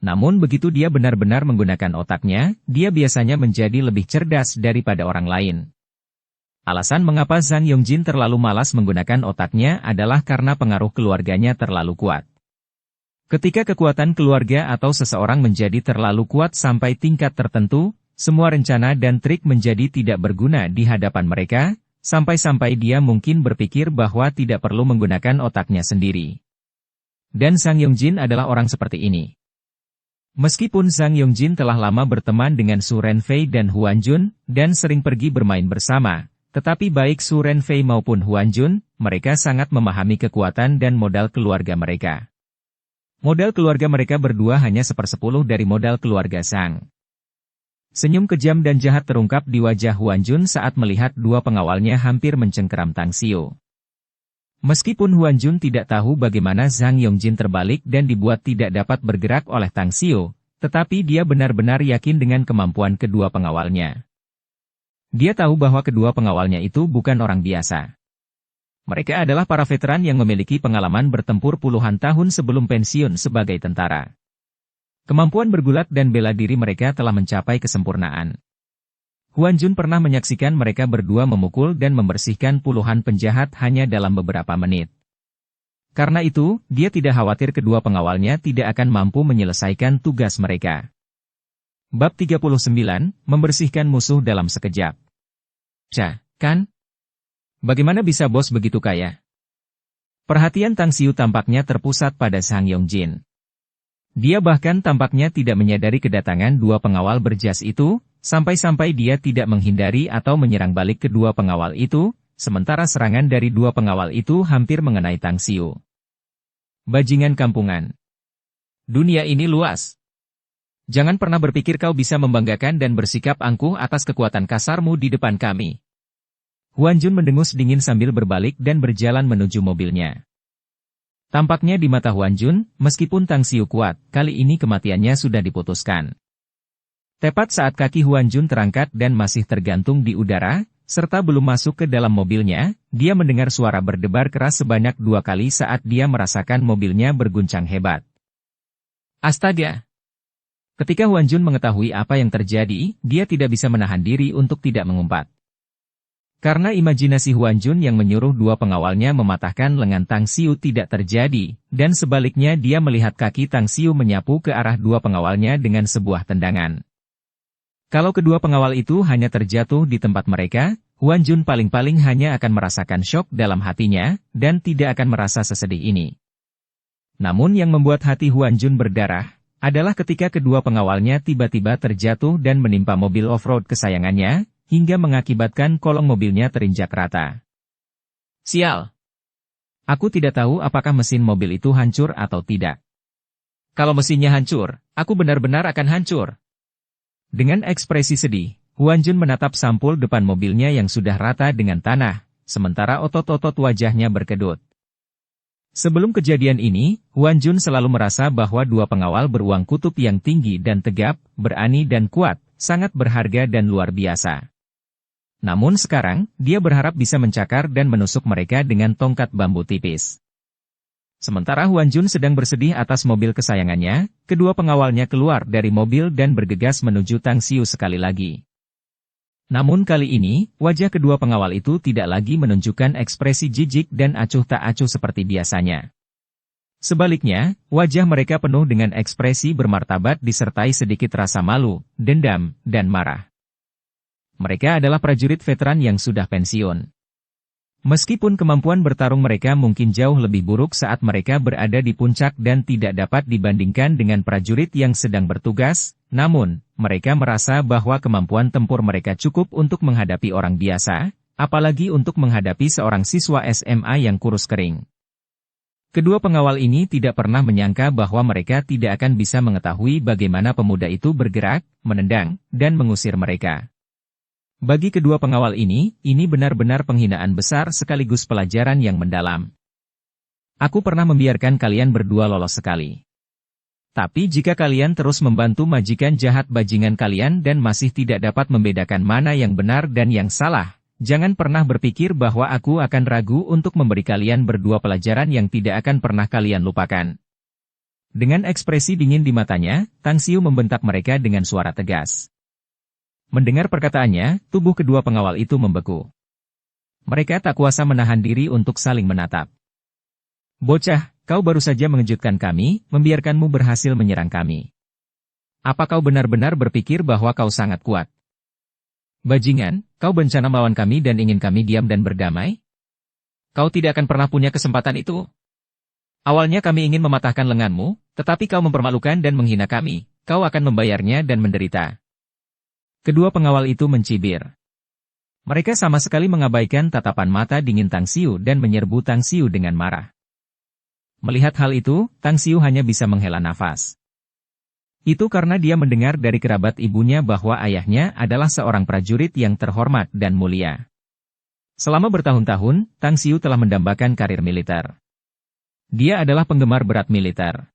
Namun begitu dia benar-benar menggunakan otaknya, dia biasanya menjadi lebih cerdas daripada orang lain. Alasan mengapa Sang Yongjin terlalu malas menggunakan otaknya adalah karena pengaruh keluarganya terlalu kuat. Ketika kekuatan keluarga atau seseorang menjadi terlalu kuat sampai tingkat tertentu, semua rencana dan trik menjadi tidak berguna di hadapan mereka, sampai-sampai dia mungkin berpikir bahwa tidak perlu menggunakan otaknya sendiri. Dan Sang Yongjin adalah orang seperti ini. Meskipun Sang Yongjin telah lama berteman dengan Su Renfei dan Huan Jun, dan sering pergi bermain bersama, tetapi baik Su Renfei maupun Huan Jun, mereka sangat memahami kekuatan dan modal keluarga mereka. Modal keluarga mereka berdua hanya 1/10 dari modal keluarga Sang. Senyum kejam dan jahat terungkap di wajah Huan Jun saat melihat dua pengawalnya hampir mencengkeram Tang Xiu. Meskipun Huan Jun tidak tahu bagaimana Sang Yongjin terbalik dan dibuat tidak dapat bergerak oleh Tang Xiu, tetapi dia benar-benar yakin dengan kemampuan kedua pengawalnya. Dia tahu bahwa kedua pengawalnya itu bukan orang biasa. Mereka adalah para veteran yang memiliki pengalaman bertempur puluhan tahun sebelum pensiun sebagai tentara. Kemampuan bergulat dan bela diri mereka telah mencapai kesempurnaan. Huan Jun pernah menyaksikan mereka berdua memukul dan membersihkan puluhan penjahat hanya dalam beberapa menit. Karena itu, dia tidak khawatir kedua pengawalnya tidak akan mampu menyelesaikan tugas mereka. Bab 39, Membersihkan musuh dalam sekejap. Cah, kan? Bagaimana bisa bos begitu kaya? Perhatian Tang Xiu tampaknya terpusat pada Sang Yongjin. Dia bahkan tampaknya tidak menyadari kedatangan dua pengawal berjas itu, sampai-sampai dia tidak menghindari atau menyerang balik kedua pengawal itu, sementara serangan dari dua pengawal itu hampir mengenai Tang Xiu. Bajingan kampungan. Dunia ini luas. Jangan pernah berpikir kau bisa membanggakan dan bersikap angkuh atas kekuatan kasarmu di depan kami. Huan Jun mendengus dingin sambil berbalik dan berjalan menuju mobilnya. Tampaknya di mata Huan Jun, meskipun Tang Xiu kuat, kali ini kematiannya sudah diputuskan. Tepat saat kaki Huan Jun terangkat dan masih tergantung di udara, serta belum masuk ke dalam mobilnya, dia mendengar suara berdebar keras sebanyak 2 kali saat dia merasakan mobilnya berguncang hebat. Astaga! Ketika Huan Jun mengetahui apa yang terjadi, dia tidak bisa menahan diri untuk tidak mengumpat. Karena imajinasi Huan Jun yang menyuruh dua pengawalnya mematahkan lengan Tang Xiu tidak terjadi, dan sebaliknya dia melihat kaki Tang Xiu menyapu ke arah dua pengawalnya dengan sebuah tendangan. Kalau kedua pengawal itu hanya terjatuh di tempat mereka, Huan Jun paling-paling hanya akan merasakan syok dalam hatinya, dan tidak akan merasa sesedih ini. Namun yang membuat hati Huan Jun berdarah, adalah ketika kedua pengawalnya tiba-tiba terjatuh dan menimpa mobil off-road kesayangannya, hingga mengakibatkan kolong mobilnya terinjak rata. Sial! Aku tidak tahu apakah mesin mobil itu hancur atau tidak. Kalau mesinnya hancur, aku benar-benar akan hancur. Dengan ekspresi sedih, Huan Jun menatap sampul depan mobilnya yang sudah rata dengan tanah, sementara otot-otot wajahnya berkedut. Sebelum kejadian ini, Huan Jun selalu merasa bahwa dua pengawal beruang kutub yang tinggi dan tegap, berani dan kuat, sangat berharga dan luar biasa. Namun sekarang, dia berharap bisa mencakar dan menusuk mereka dengan tongkat bambu tipis. Sementara Huan Jun sedang bersedih atas mobil kesayangannya, kedua pengawalnya keluar dari mobil dan bergegas menuju Tang Xiu sekali lagi. Namun kali ini, wajah kedua pengawal itu tidak lagi menunjukkan ekspresi jijik dan acuh tak acuh seperti biasanya. Sebaliknya, wajah mereka penuh dengan ekspresi bermartabat disertai sedikit rasa malu, dendam, dan marah. Mereka adalah prajurit veteran yang sudah pensiun. Meskipun kemampuan bertarung mereka mungkin jauh lebih buruk saat mereka berada di puncak dan tidak dapat dibandingkan dengan prajurit yang sedang bertugas, namun, mereka merasa bahwa kemampuan tempur mereka cukup untuk menghadapi orang biasa, apalagi untuk menghadapi seorang siswa SMA yang kurus kering. Kedua pengawal ini tidak pernah menyangka bahwa mereka tidak akan bisa mengetahui bagaimana pemuda itu bergerak, menendang, dan mengusir mereka. Bagi kedua pengawal ini benar-benar penghinaan besar sekaligus pelajaran yang mendalam. Aku pernah membiarkan kalian berdua lolos sekali. Tapi jika kalian terus membantu majikan jahat bajingan kalian dan masih tidak dapat membedakan mana yang benar dan yang salah, jangan pernah berpikir bahwa aku akan ragu untuk memberi kalian berdua pelajaran yang tidak akan pernah kalian lupakan. Dengan ekspresi dingin di matanya, Tang Xiu membentak mereka dengan suara tegas. Mendengar perkataannya, tubuh kedua pengawal itu membeku. Mereka tak kuasa menahan diri untuk saling menatap. Bocah, kau baru saja mengejutkan kami, membiarkanmu berhasil menyerang kami. Apa kau benar-benar berpikir bahwa kau sangat kuat? Bajingan, kau berencana melawan kami dan ingin kami diam dan berdamai? Kau tidak akan pernah punya kesempatan itu. Awalnya kami ingin mematahkan lenganmu, tetapi kau mempermalukan dan menghina kami, kau akan membayarnya dan menderita. Kedua pengawal itu mencibir. Mereka sama sekali mengabaikan tatapan mata dingin Tang Xiu dan menyerbu Tang Xiu dengan marah. Melihat hal itu, Tang Xiu hanya bisa menghela nafas. Itu karena dia mendengar dari kerabat ibunya bahwa ayahnya adalah seorang prajurit yang terhormat dan mulia. Selama bertahun-tahun, Tang Xiu telah mendambakan karir militer. Dia adalah penggemar berat militer.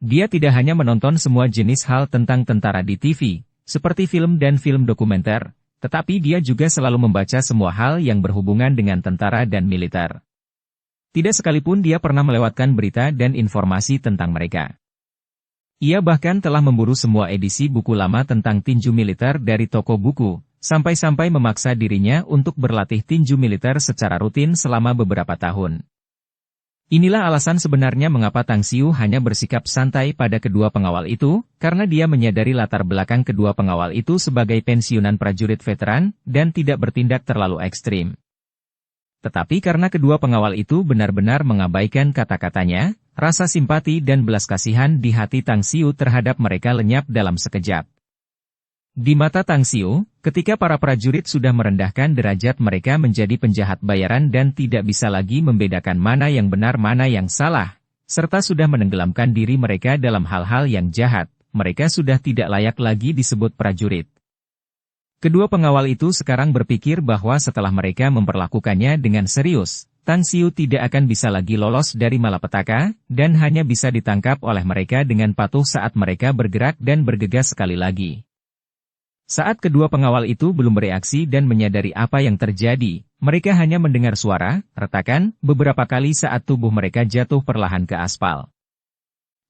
Dia tidak hanya menonton semua jenis hal tentang tentara di TV, seperti film dan film dokumenter, tetapi dia juga selalu membaca semua hal yang berhubungan dengan tentara dan militer. Tidak sekalipun dia pernah melewatkan berita dan informasi tentang mereka. Ia bahkan telah memburu semua edisi buku lama tentang tinju militer dari toko buku, sampai-sampai memaksa dirinya untuk berlatih tinju militer secara rutin selama beberapa tahun. Inilah alasan sebenarnya mengapa Tang Xiu hanya bersikap santai pada kedua pengawal itu, karena dia menyadari latar belakang kedua pengawal itu sebagai pensiunan prajurit veteran, dan tidak bertindak terlalu ekstrim. Tetapi karena kedua pengawal itu benar-benar mengabaikan kata-katanya, rasa simpati dan belas kasihan di hati Tang Xiu terhadap mereka lenyap dalam sekejap. Di mata Tang Xiu, ketika para prajurit sudah merendahkan derajat mereka menjadi penjahat bayaran dan tidak bisa lagi membedakan mana yang benar mana yang salah, serta sudah menenggelamkan diri mereka dalam hal-hal yang jahat, mereka sudah tidak layak lagi disebut prajurit. Kedua pengawal itu sekarang berpikir bahwa setelah mereka memperlakukannya dengan serius, Tang Xiu tidak akan bisa lagi lolos dari malapetaka, dan hanya bisa ditangkap oleh mereka dengan patuh saat mereka bergerak dan bergegas sekali lagi. Saat kedua pengawal itu belum bereaksi dan menyadari apa yang terjadi, mereka hanya mendengar suara, retakan, beberapa kali saat tubuh mereka jatuh perlahan ke aspal.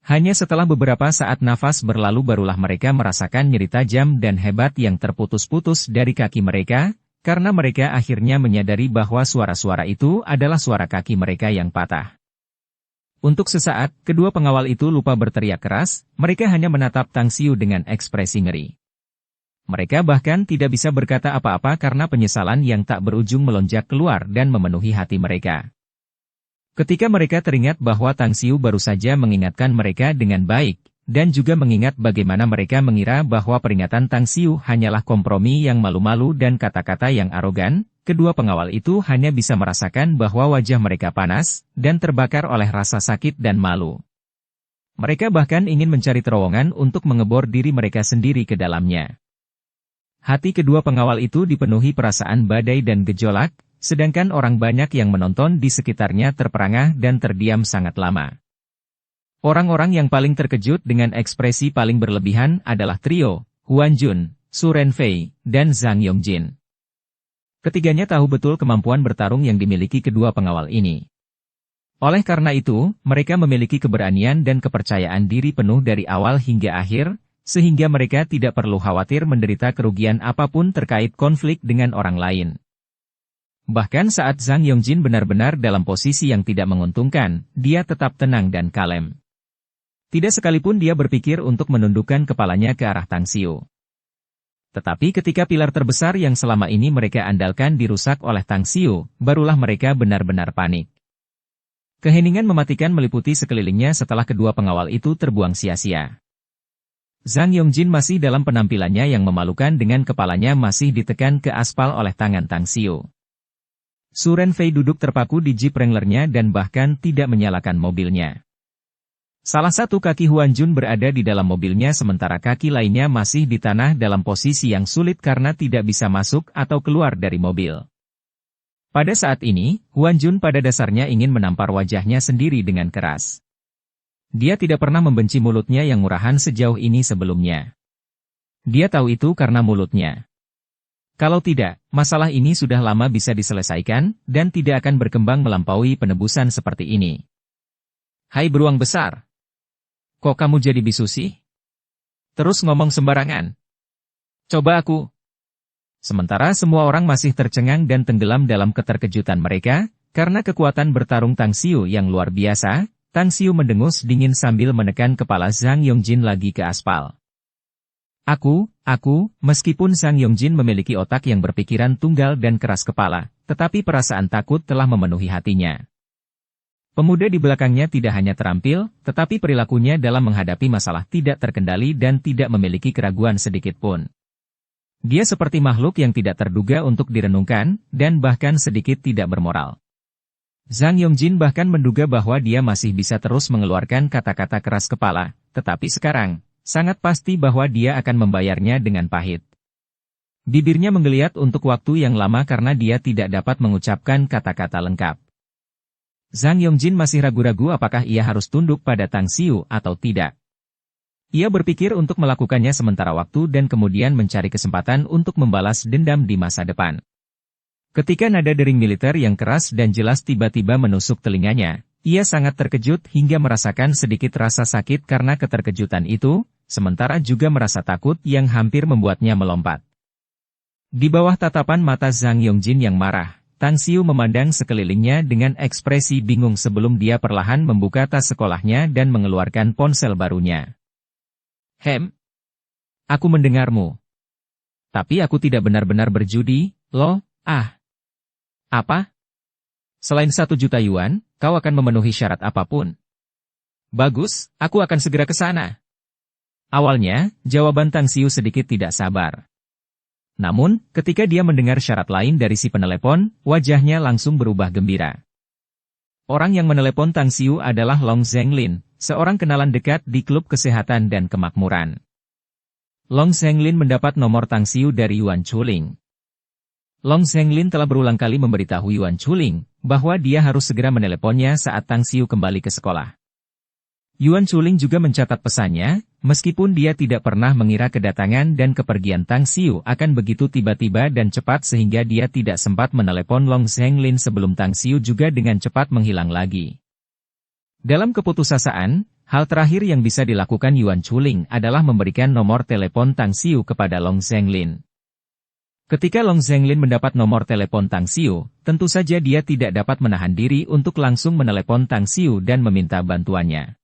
Hanya setelah beberapa saat nafas berlalu barulah mereka merasakan nyeri tajam dan hebat yang terputus-putus dari kaki mereka, karena mereka akhirnya menyadari bahwa suara-suara itu adalah suara kaki mereka yang patah. Untuk sesaat, kedua pengawal itu lupa berteriak keras, mereka hanya menatap Tang Xiu dengan ekspresi ngeri. Mereka bahkan tidak bisa berkata apa-apa karena penyesalan yang tak berujung melonjak keluar dan memenuhi hati mereka. Ketika mereka teringat bahwa Tang Xiu baru saja mengingatkan mereka dengan baik, dan juga mengingat bagaimana mereka mengira bahwa peringatan Tang Xiu hanyalah kompromi yang malu-malu dan kata-kata yang arogan, kedua pengawal itu hanya bisa merasakan bahwa wajah mereka panas, dan terbakar oleh rasa sakit dan malu. Mereka bahkan ingin mencari terowongan untuk mengebor diri mereka sendiri ke dalamnya. Hati kedua pengawal itu dipenuhi perasaan badai dan gejolak, sedangkan orang banyak yang menonton di sekitarnya terperangah dan terdiam sangat lama. Orang-orang yang paling terkejut dengan ekspresi paling berlebihan adalah trio, Huan Jun, Su Renfei, dan Zhang Yongjin. Ketiganya tahu betul kemampuan bertarung yang dimiliki kedua pengawal ini. Oleh karena itu, mereka memiliki keberanian dan kepercayaan diri penuh dari awal hingga akhir, sehingga mereka tidak perlu khawatir menderita kerugian apapun terkait konflik dengan orang lain. Bahkan saat Zhang Yongjin benar-benar dalam posisi yang tidak menguntungkan, dia tetap tenang dan kalem. Tidak sekalipun dia berpikir untuk menundukkan kepalanya ke arah Tang Xiu. Tetapi ketika pilar terbesar yang selama ini mereka andalkan dirusak oleh Tang Xiu, barulah mereka benar-benar panik. Keheningan mematikan meliputi sekelilingnya setelah kedua pengawal itu terbuang sia-sia. Zhang Yongjin masih dalam penampilannya yang memalukan dengan kepalanya masih ditekan ke aspal oleh tangan Tang Xiu. Su Renfei duduk terpaku di Jeep Wrangler-nya dan bahkan tidak menyalakan mobilnya. Salah satu kaki Huan Jun berada di dalam mobilnya sementara kaki lainnya masih di tanah dalam posisi yang sulit karena tidak bisa masuk atau keluar dari mobil. Pada saat ini, Huan Jun pada dasarnya ingin menampar wajahnya sendiri dengan keras. Dia tidak pernah membenci mulutnya yang murahan sejauh ini sebelumnya. Dia tahu itu karena mulutnya. Kalau tidak, masalah ini sudah lama bisa diselesaikan, dan tidak akan berkembang melampaui penebusan seperti ini. Hai beruang besar! Kok kamu jadi bisu sih? Terus ngomong sembarangan. Coba aku. Sementara semua orang masih tercengang dan tenggelam dalam keterkejutan mereka, karena kekuatan bertarung Tang Xiu yang luar biasa, Tang Xiu mendengus dingin sambil menekan kepala Zhang Yongjin lagi ke aspal. Meskipun Zhang Yongjin memiliki otak yang berpikiran tunggal dan keras kepala, tetapi perasaan takut telah memenuhi hatinya. Pemuda di belakangnya tidak hanya terampil, tetapi perilakunya dalam menghadapi masalah tidak terkendali dan tidak memiliki keraguan sedikit pun. Dia seperti makhluk yang tidak terduga untuk direnungkan, dan bahkan sedikit tidak bermoral. Zhang Yongjin bahkan menduga bahwa dia masih bisa terus mengeluarkan kata-kata keras kepala, tetapi sekarang, sangat pasti bahwa dia akan membayarnya dengan pahit. Bibirnya menggeliat untuk waktu yang lama karena dia tidak dapat mengucapkan kata-kata lengkap. Zhang Yongjin masih ragu-ragu apakah ia harus tunduk pada Tang Xiu atau tidak. Ia berpikir untuk melakukannya sementara waktu dan kemudian mencari kesempatan untuk membalas dendam di masa depan. Ketika nada dering militer yang keras dan jelas tiba-tiba menusuk telinganya, ia sangat terkejut hingga merasakan sedikit rasa sakit karena keterkejutan itu, sementara juga merasa takut yang hampir membuatnya melompat. Di bawah tatapan mata Zhang Yongjin yang marah, Tang Xiu memandang sekelilingnya dengan ekspresi bingung sebelum dia perlahan membuka tas sekolahnya dan mengeluarkan ponsel barunya. Aku mendengarmu. Tapi aku tidak benar-benar berjudi, loh, Apa? Selain 1 juta yuan, kau akan memenuhi syarat apapun. Bagus, aku akan segera ke sana. Awalnya, jawaban Tang Xiu sedikit tidak sabar. Namun, ketika dia mendengar syarat lain dari si penelepon, wajahnya langsung berubah gembira. Orang yang menelepon Tang Xiu adalah Long Zhenglin, seorang kenalan dekat di klub kesehatan dan kemakmuran. Long Zhenglin mendapat nomor Tang Xiu dari Yuan Chuling. Long Zhenglin telah berulang kali memberitahu Yuan Chuling bahwa dia harus segera meneleponnya saat Tang Xiu kembali ke sekolah. Yuan Chuling juga mencatat pesannya, meskipun dia tidak pernah mengira kedatangan dan kepergian Tang Xiu akan begitu tiba-tiba dan cepat sehingga dia tidak sempat menelepon Long Zhenglin sebelum Tang Xiu juga dengan cepat menghilang lagi. Dalam keputusasaan, hal terakhir yang bisa dilakukan Yuan Chuling adalah memberikan nomor telepon Tang Xiu kepada Long Zhenglin. Ketika Long Zhenglin mendapat nomor telepon Tang Xiu, tentu saja dia tidak dapat menahan diri untuk langsung menelepon Tang Xiu dan meminta bantuannya.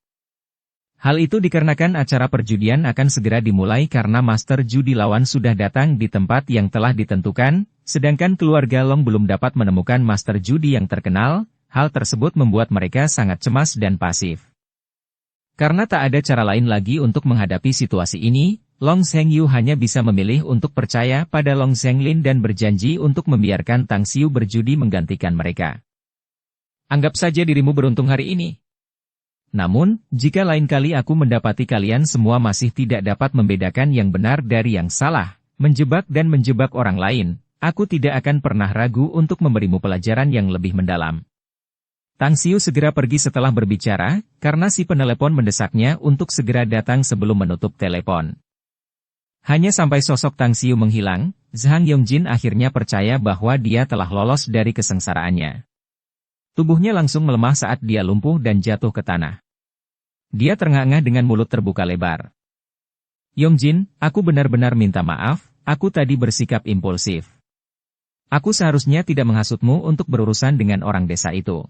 Hal itu dikarenakan acara perjudian akan segera dimulai karena master judi lawan sudah datang di tempat yang telah ditentukan, sedangkan keluarga Long belum dapat menemukan master judi yang terkenal, hal tersebut membuat mereka sangat cemas dan pasif. Karena tak ada cara lain lagi untuk menghadapi situasi ini, Long Zhengyu hanya bisa memilih untuk percaya pada Long Zhenglin dan berjanji untuk membiarkan Tang Xiu berjudi menggantikan mereka. Anggap saja dirimu beruntung hari ini. Namun, jika lain kali aku mendapati kalian semua masih tidak dapat membedakan yang benar dari yang salah, menjebak dan menjebak orang lain, aku tidak akan pernah ragu untuk memberimu pelajaran yang lebih mendalam. Tang Xiu segera pergi setelah berbicara, karena si penelepon mendesaknya untuk segera datang sebelum menutup telepon. Hanya sampai sosok Tang Xiu menghilang, Zhang Yongjin akhirnya percaya bahwa dia telah lolos dari kesengsaraannya. Tubuhnya langsung melemah saat dia lumpuh dan jatuh ke tanah. Dia ternganga dengan mulut terbuka lebar. Yongjin, aku benar-benar minta maaf, aku tadi bersikap impulsif. Aku seharusnya tidak menghasutmu untuk berurusan dengan orang desa itu.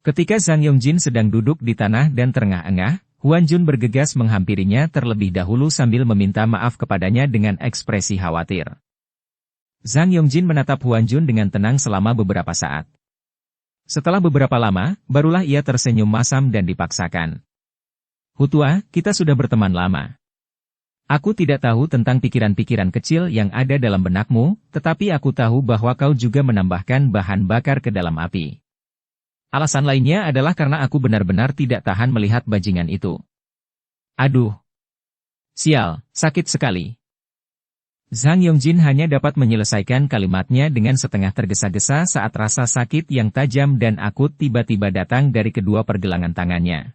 Ketika Zhang Yongjin sedang duduk di tanah dan terengah-engah, Huan Jun bergegas menghampirinya terlebih dahulu sambil meminta maaf kepadanya dengan ekspresi khawatir. Zhang Yongjin menatap Huan Jun dengan tenang selama beberapa saat. Setelah beberapa lama, barulah ia tersenyum masam dan dipaksakan. Hutua, kita sudah berteman lama. Aku tidak tahu tentang pikiran-pikiran kecil yang ada dalam benakmu, tetapi aku tahu bahwa kau juga menambahkan bahan bakar ke dalam api. Alasan lainnya adalah karena aku benar-benar tidak tahan melihat bajingan itu. Aduh. Sial, sakit sekali. Zhang Yongjin hanya dapat menyelesaikan kalimatnya dengan setengah tergesa-gesa saat rasa sakit yang tajam dan akut tiba-tiba datang dari kedua pergelangan tangannya.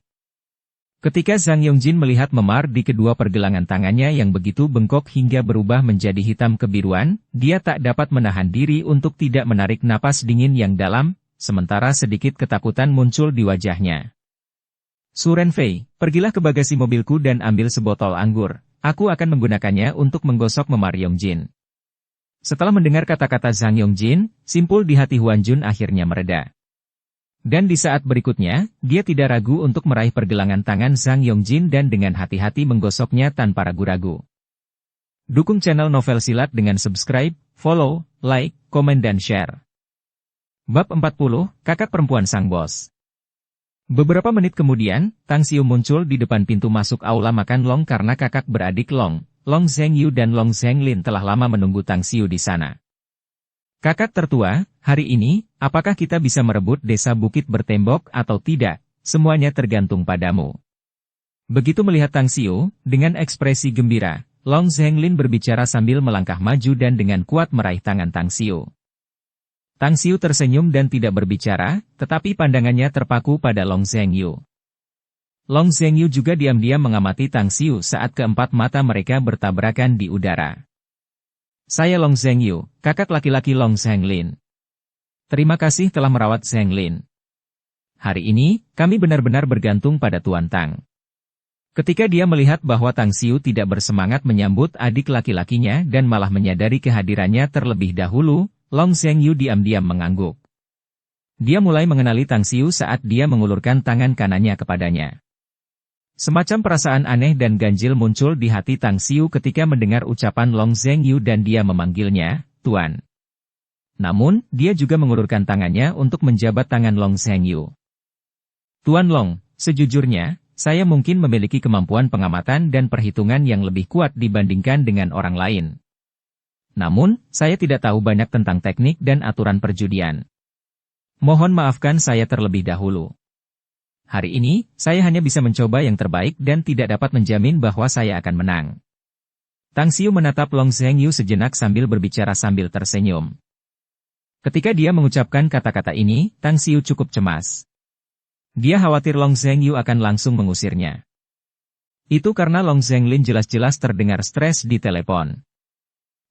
Ketika Zhang Yongjin melihat memar di kedua pergelangan tangannya yang begitu bengkok hingga berubah menjadi hitam kebiruan, dia tak dapat menahan diri untuk tidak menarik napas dingin yang dalam, sementara sedikit ketakutan muncul di wajahnya. Su Renfei, pergilah ke bagasi mobilku dan ambil sebotol anggur. Aku akan menggunakannya untuk menggosok memar Yongjin. Setelah mendengar kata-kata Zhang Yongjin, simpul di hati Huan Jun akhirnya mereda. Dan di saat berikutnya, dia tidak ragu untuk meraih pergelangan tangan Zhang Yongjin dan dengan hati-hati menggosoknya tanpa ragu-ragu. Dukung channel Novel Silat dengan subscribe, follow, like, komen dan share. Bab 40, Kakak Perempuan Sang Bos. Beberapa menit kemudian, Tang Xiu muncul di depan pintu masuk aula makan Long karena kakak beradik Long, Long Zhengyu dan Long Zhenglin telah lama menunggu Tang Xiu di sana. Kakak tertua, hari ini, apakah kita bisa merebut desa Bukit Bertembok atau tidak, semuanya tergantung padamu. Begitu melihat Tang Xiu, dengan ekspresi gembira, Long Zhenglin berbicara sambil melangkah maju dan dengan kuat meraih tangan Tang Xiu. Tang Xiu tersenyum dan tidak berbicara, tetapi pandangannya terpaku pada Long Zhengyu. Long Zhengyu juga diam-diam mengamati Tang Xiu saat keempat mata mereka bertabrakan di udara. Saya Long Zhengyu, kakak laki-laki Long Zhenglin. Terima kasih telah merawat Zhenglin. Hari ini, kami benar-benar bergantung pada Tuan Tang. Ketika dia melihat bahwa Tang Xiu tidak bersemangat menyambut adik laki-lakinya dan malah menyadari kehadirannya terlebih dahulu, Long Zhengyu diam-diam mengangguk. Dia mulai mengenali Tang Xiu saat dia mengulurkan tangan kanannya kepadanya. Semacam perasaan aneh dan ganjil muncul di hati Tang Xiu ketika mendengar ucapan Long Zhengyu dan dia memanggilnya, Tuan. Namun, dia juga mengulurkan tangannya untuk menjabat tangan Long Zhengyu. Tuan Long, sejujurnya, saya mungkin memiliki kemampuan pengamatan dan perhitungan yang lebih kuat dibandingkan dengan orang lain. Namun, saya tidak tahu banyak tentang teknik dan aturan perjudian. Mohon maafkan saya terlebih dahulu. Hari ini, saya hanya bisa mencoba yang terbaik dan tidak dapat menjamin bahwa saya akan menang. Tang Xiu menatap Long Zhengyu sejenak sambil berbicara sambil tersenyum. Ketika dia mengucapkan kata-kata ini, Tang Xiu cukup cemas. Dia khawatir Long Zhengyu akan langsung mengusirnya. Itu karena Long Zhenglin jelas-jelas terdengar stres di telepon.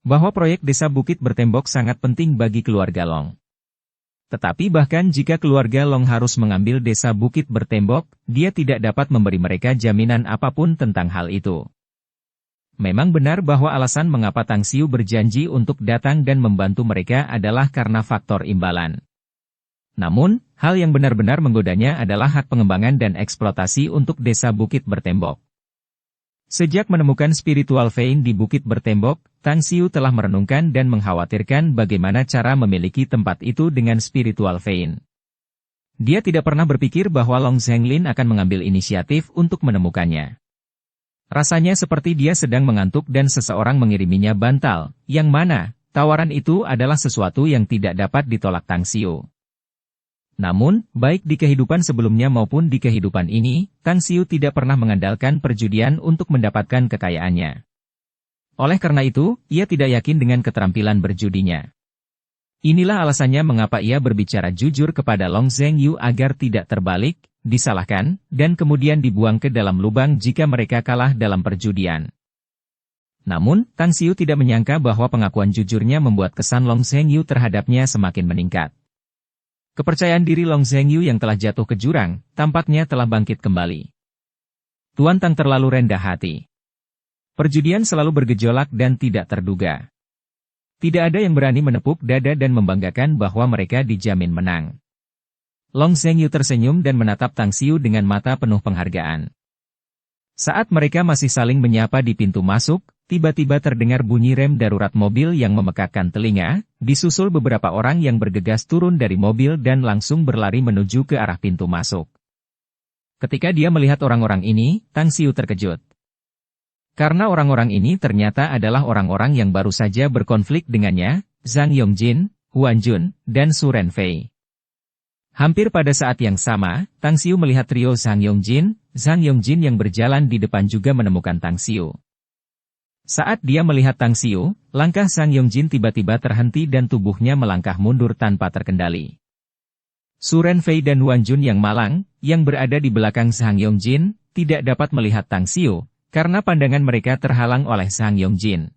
Bahwa proyek desa Bukit Bertembok sangat penting bagi keluarga Long. Tetapi bahkan jika keluarga Long harus mengambil desa Bukit Bertembok, dia tidak dapat memberi mereka jaminan apapun tentang hal itu. Memang benar bahwa alasan mengapa Tang Xiu berjanji untuk datang dan membantu mereka adalah karena faktor imbalan. Namun, hal yang benar-benar menggodanya adalah hak pengembangan dan eksploitasi untuk desa Bukit Bertembok. Sejak menemukan spiritual vein di Bukit Bertembok, Tang Xiu telah merenungkan dan mengkhawatirkan bagaimana cara memiliki tempat itu dengan spiritual vein. Dia tidak pernah berpikir bahwa Long Zhenglin akan mengambil inisiatif untuk menemukannya. Rasanya seperti dia sedang mengantuk dan seseorang mengiriminya bantal, yang mana, tawaran itu adalah sesuatu yang tidak dapat ditolak Tang Xiu. Namun, baik di kehidupan sebelumnya maupun di kehidupan ini, Tang Xiu tidak pernah mengandalkan perjudian untuk mendapatkan kekayaannya. Oleh karena itu, ia tidak yakin dengan keterampilan berjudinya. Inilah alasannya mengapa ia berbicara jujur kepada Long Zhengyu agar tidak terbalik, disalahkan, dan kemudian dibuang ke dalam lubang jika mereka kalah dalam perjudian. Namun, Tang Xiu tidak menyangka bahwa pengakuan jujurnya membuat kesan Long Zhengyu terhadapnya semakin meningkat. Kepercayaan diri Long Zhengyu yang telah jatuh ke jurang, tampaknya telah bangkit kembali. Tuan Tang terlalu rendah hati. Perjudian selalu bergejolak dan tidak terduga. Tidak ada yang berani menepuk dada dan membanggakan bahwa mereka dijamin menang. Long Zhengyu tersenyum dan menatap Tang Xiu dengan mata penuh penghargaan. Saat mereka masih saling menyapa di pintu masuk, tiba-tiba terdengar bunyi rem darurat mobil yang memekakkan telinga, disusul beberapa orang yang bergegas turun dari mobil dan langsung berlari menuju ke arah pintu masuk. Ketika dia melihat orang-orang ini, Tang Xiu terkejut. Karena orang-orang ini ternyata adalah orang-orang yang baru saja berkonflik dengannya, Zhang Yongjin, Huan Jun, dan Su Renfei. Hampir pada saat yang sama, Tang Xiu melihat trio Zhang Yongjin yang berjalan di depan juga menemukan Tang Xiu. Saat dia melihat Tang Xiu, langkah Zhang Yongjin tiba-tiba terhenti dan tubuhnya melangkah mundur tanpa terkendali. Su Renfei dan Huan Jun yang malang, yang berada di belakang Zhang Yongjin, tidak dapat melihat Tang Xiu, karena pandangan mereka terhalang oleh Zhang Yongjin.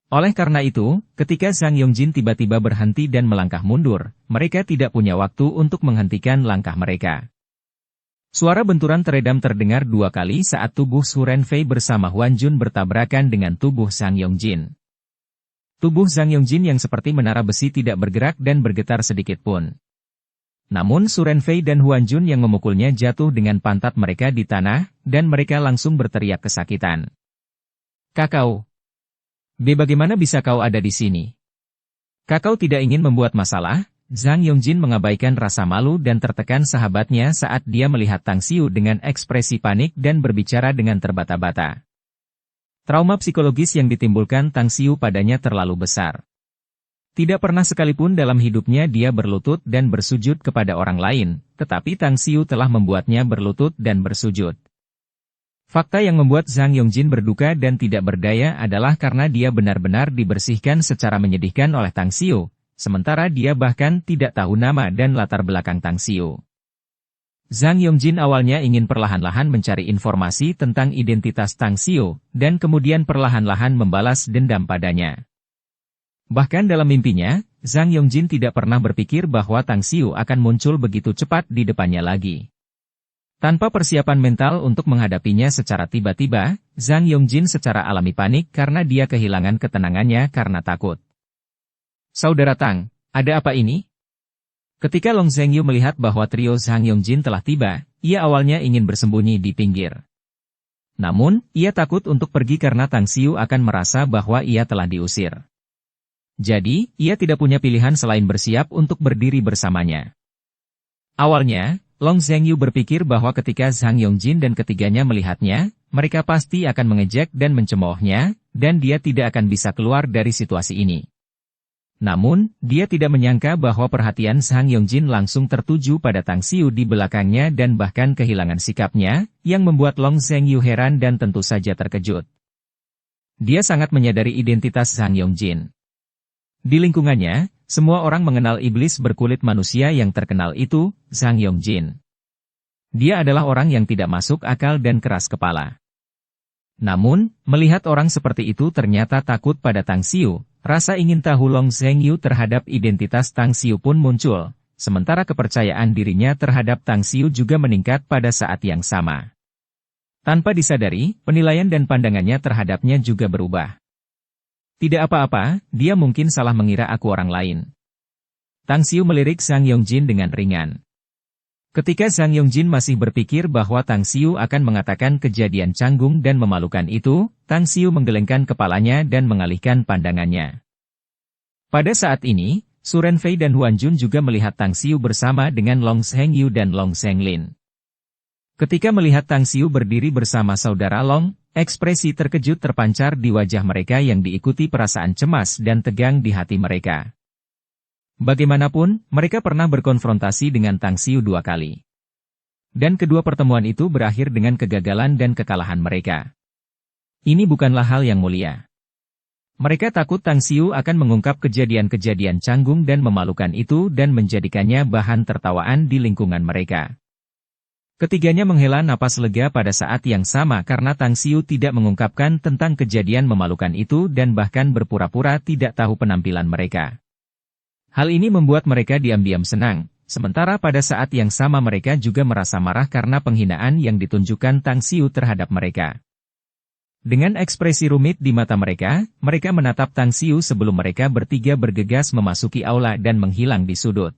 Oleh karena itu, ketika Zhang Yongjin tiba-tiba berhenti dan melangkah mundur, mereka tidak punya waktu untuk menghentikan langkah mereka. Suara benturan teredam terdengar 2 kali saat tubuh Su Renfei bersama Huan Jun bertabrakan dengan tubuh Zhang Yongjin. Tubuh Zhang Yongjin yang seperti menara besi tidak bergerak dan bergetar sedikit pun. Namun Su Renfei dan Huan Jun yang memukulnya jatuh dengan pantat mereka di tanah, dan mereka langsung berteriak kesakitan. "Kakao! Bagaimana bisa kau ada di sini? Kakao tidak ingin membuat masalah." Zhang Yongjin mengabaikan rasa malu dan tertekan sahabatnya saat dia melihat Tang Xiu dengan ekspresi panik dan berbicara dengan terbata-bata. Trauma psikologis yang ditimbulkan Tang Xiu padanya terlalu besar. Tidak pernah sekalipun dalam hidupnya dia berlutut dan bersujud kepada orang lain, tetapi Tang Xiu telah membuatnya berlutut dan bersujud. Fakta yang membuat Zhang Yongjin berduka dan tidak berdaya adalah karena dia benar-benar dibersihkan secara menyedihkan oleh Tang Xiu, sementara dia bahkan tidak tahu nama dan latar belakang Tang Xiu. Zhang Yongjin awalnya ingin perlahan-lahan mencari informasi tentang identitas Tang Xiu, dan kemudian perlahan-lahan membalas dendam padanya. Bahkan dalam mimpinya, Zhang Yongjin tidak pernah berpikir bahwa Tang Xiu akan muncul begitu cepat di depannya lagi. Tanpa persiapan mental untuk menghadapinya secara tiba-tiba, Zhang Yongjin secara alami panik karena dia kehilangan ketenangannya karena takut. "Saudara Tang, ada apa ini?" Ketika Long Zhengyu melihat bahwa trio Zhang Yongjin telah tiba, ia awalnya ingin bersembunyi di pinggir. Namun, ia takut untuk pergi karena Tang Xiu akan merasa bahwa ia telah diusir. Jadi, ia tidak punya pilihan selain bersiap untuk berdiri bersamanya. Awalnya, Long Zhengyu berpikir bahwa ketika Zhang Yongjin dan ketiganya melihatnya, mereka pasti akan mengejek dan mencemoohnya, dan dia tidak akan bisa keluar dari situasi ini. Namun, dia tidak menyangka bahwa perhatian Zhang Yongjin langsung tertuju pada Tang Xiu di belakangnya dan bahkan kehilangan sikapnya, yang membuat Long Zhengyu heran dan tentu saja terkejut. Dia sangat menyadari identitas Zhang Yongjin. Di lingkungannya, semua orang mengenal iblis berkulit manusia yang terkenal itu, Zhang Yongjin. Dia adalah orang yang tidak masuk akal dan keras kepala. Namun, melihat orang seperti itu ternyata takut pada Tang Xiu, rasa ingin tahu Long Zhengyu terhadap identitas Tang Xiu pun muncul, sementara kepercayaan dirinya terhadap Tang Xiu juga meningkat pada saat yang sama. Tanpa disadari, penilaian dan pandangannya terhadapnya juga berubah. "Tidak apa-apa, dia mungkin salah mengira aku orang lain." Tang Xiu melirik Zhang Yongjin dengan ringan. Ketika Zhang Yongjin masih berpikir bahwa Tang Xiu akan mengatakan kejadian canggung dan memalukan itu, Tang Xiu menggelengkan kepalanya dan mengalihkan pandangannya. Pada saat ini, Su Renfei dan Huan Jun juga melihat Tang Xiu bersama dengan Long Zhengyu dan Long Zhenglin. Ketika melihat Tang Xiu berdiri bersama saudara Long, ekspresi terkejut terpancar di wajah mereka yang diikuti perasaan cemas dan tegang di hati mereka. Bagaimanapun, mereka pernah berkonfrontasi dengan Tang Xiu 2 kali. Dan kedua pertemuan itu berakhir dengan kegagalan dan kekalahan mereka. Ini bukanlah hal yang mulia. Mereka takut Tang Xiu akan mengungkap kejadian-kejadian canggung dan memalukan itu dan menjadikannya bahan tertawaan di lingkungan mereka. Ketiganya menghela napas lega pada saat yang sama karena Tang Xiu tidak mengungkapkan tentang kejadian memalukan itu dan bahkan berpura-pura tidak tahu penampilan mereka. Hal ini membuat mereka diam-diam senang, sementara pada saat yang sama mereka juga merasa marah karena penghinaan yang ditunjukkan Tang Xiu terhadap mereka. Dengan ekspresi rumit di mata mereka, mereka menatap Tang Xiu sebelum mereka bertiga bergegas memasuki aula dan menghilang di sudut.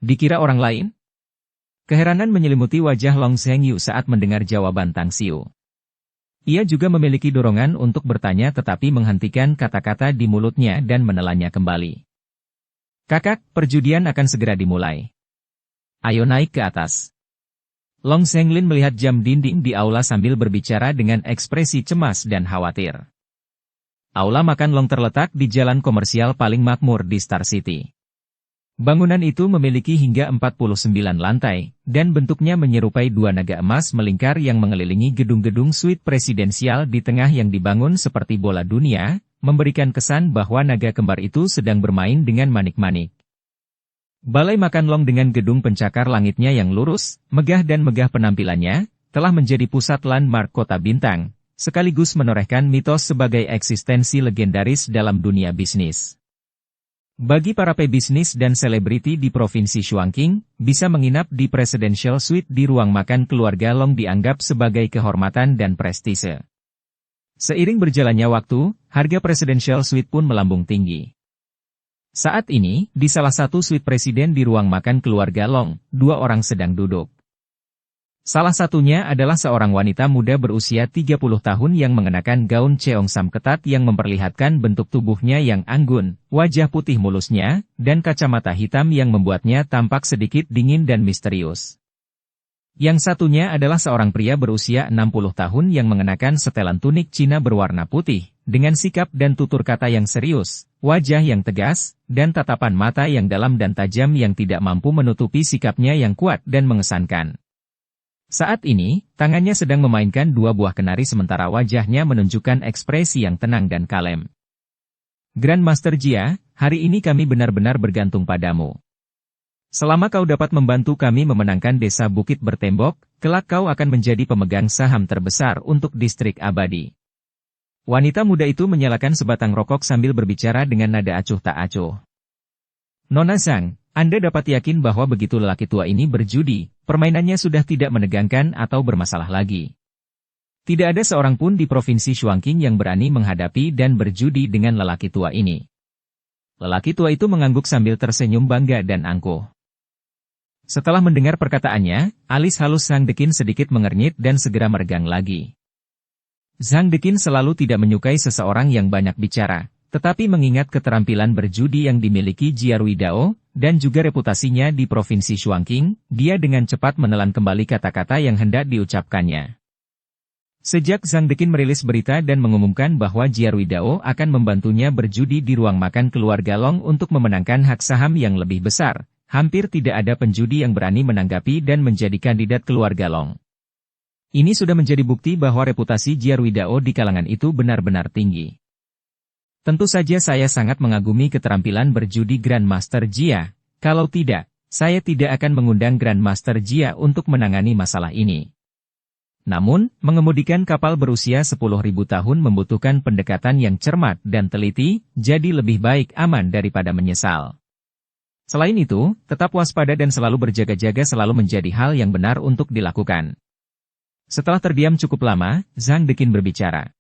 "Dikira orang lain? Keheranan menyelimuti wajah Long Zhengyu saat mendengar jawaban Tang Xiu. Ia juga memiliki dorongan untuk bertanya tetapi menghentikan kata-kata di mulutnya dan menelannya kembali. Kakak, perjudian akan segera dimulai. Ayo naik ke atas. Long Zhenglin melihat jam dinding di aula sambil berbicara dengan ekspresi cemas dan khawatir. Aula makan Long terletak di jalan komersial paling makmur di Star City. Bangunan itu memiliki hingga 49 lantai, dan bentuknya menyerupai dua naga emas melingkar yang mengelilingi gedung-gedung suite presidensial di tengah yang dibangun seperti bola dunia, memberikan kesan bahwa naga kembar itu sedang bermain dengan manik-manik. Balai makan Long dengan gedung pencakar langitnya yang lurus, megah dan megah penampilannya, telah menjadi pusat landmark kota bintang, sekaligus menorehkan mitos sebagai eksistensi legendaris dalam dunia bisnis. Bagi para pebisnis dan selebriti di Provinsi Shuangqing, bisa menginap di Presidential Suite di ruang makan keluarga Long dianggap sebagai kehormatan dan prestise. Seiring berjalannya waktu, harga Presidential Suite pun melambung tinggi. Saat ini, di salah satu suite presiden di ruang makan keluarga Long, dua orang sedang duduk. Salah satunya adalah seorang wanita muda berusia 30 tahun yang mengenakan gaun cheongsam ketat yang memperlihatkan bentuk tubuhnya yang anggun, wajah putih mulusnya, dan kacamata hitam yang membuatnya tampak sedikit dingin dan misterius. Yang satunya adalah seorang pria berusia 60 tahun yang mengenakan setelan tunik Cina berwarna putih, dengan sikap dan tutur kata yang serius, wajah yang tegas, dan tatapan mata yang dalam dan tajam yang tidak mampu menutupi sikapnya yang kuat dan mengesankan. Saat ini, tangannya sedang memainkan dua buah kenari sementara wajahnya menunjukkan ekspresi yang tenang dan kalem. Grandmaster Jia, hari ini kami benar-benar bergantung padamu. Selama kau dapat membantu kami memenangkan desa Bukit Bertembok, kelak kau akan menjadi pemegang saham terbesar untuk distrik abadi. Wanita muda itu menyalakan sebatang rokok sambil berbicara dengan nada acuh tak acuh. Nona Zhang, Anda dapat yakin bahwa begitu lelaki tua ini berjudi, permainannya sudah tidak menegangkan atau bermasalah lagi. Tidak ada seorang pun di Provinsi Shuangqing yang berani menghadapi dan berjudi dengan lelaki tua ini. Lelaki tua itu mengangguk sambil tersenyum bangga dan angkuh. Setelah mendengar perkataannya, alis halus Zhang Deqin sedikit mengernyit dan segera meregang lagi. Zhang Deqin selalu tidak menyukai seseorang yang banyak bicara. Tetapi mengingat keterampilan berjudi yang dimiliki Jia Ruidao, dan juga reputasinya di Provinsi Shuangqing, dia dengan cepat menelan kembali kata-kata yang hendak diucapkannya. Sejak Zhang Deqin merilis berita dan mengumumkan bahwa Jia Ruidao akan membantunya berjudi di ruang makan keluarga Long untuk memenangkan hak saham yang lebih besar, hampir tidak ada penjudi yang berani menanggapi dan menjadi kandidat keluarga Long. Ini sudah menjadi bukti bahwa reputasi Jia Ruidao di kalangan itu benar-benar tinggi. Tentu saja saya sangat mengagumi keterampilan berjudi Grandmaster Jia, kalau tidak, saya tidak akan mengundang Grandmaster Jia untuk menangani masalah ini. Namun, mengemudikan kapal berusia 10.000 tahun membutuhkan pendekatan yang cermat dan teliti, jadi lebih baik aman daripada menyesal. Selain itu, tetap waspada dan selalu berjaga-jaga selalu menjadi hal yang benar untuk dilakukan. Setelah terdiam cukup lama, Zhang Deqin berbicara.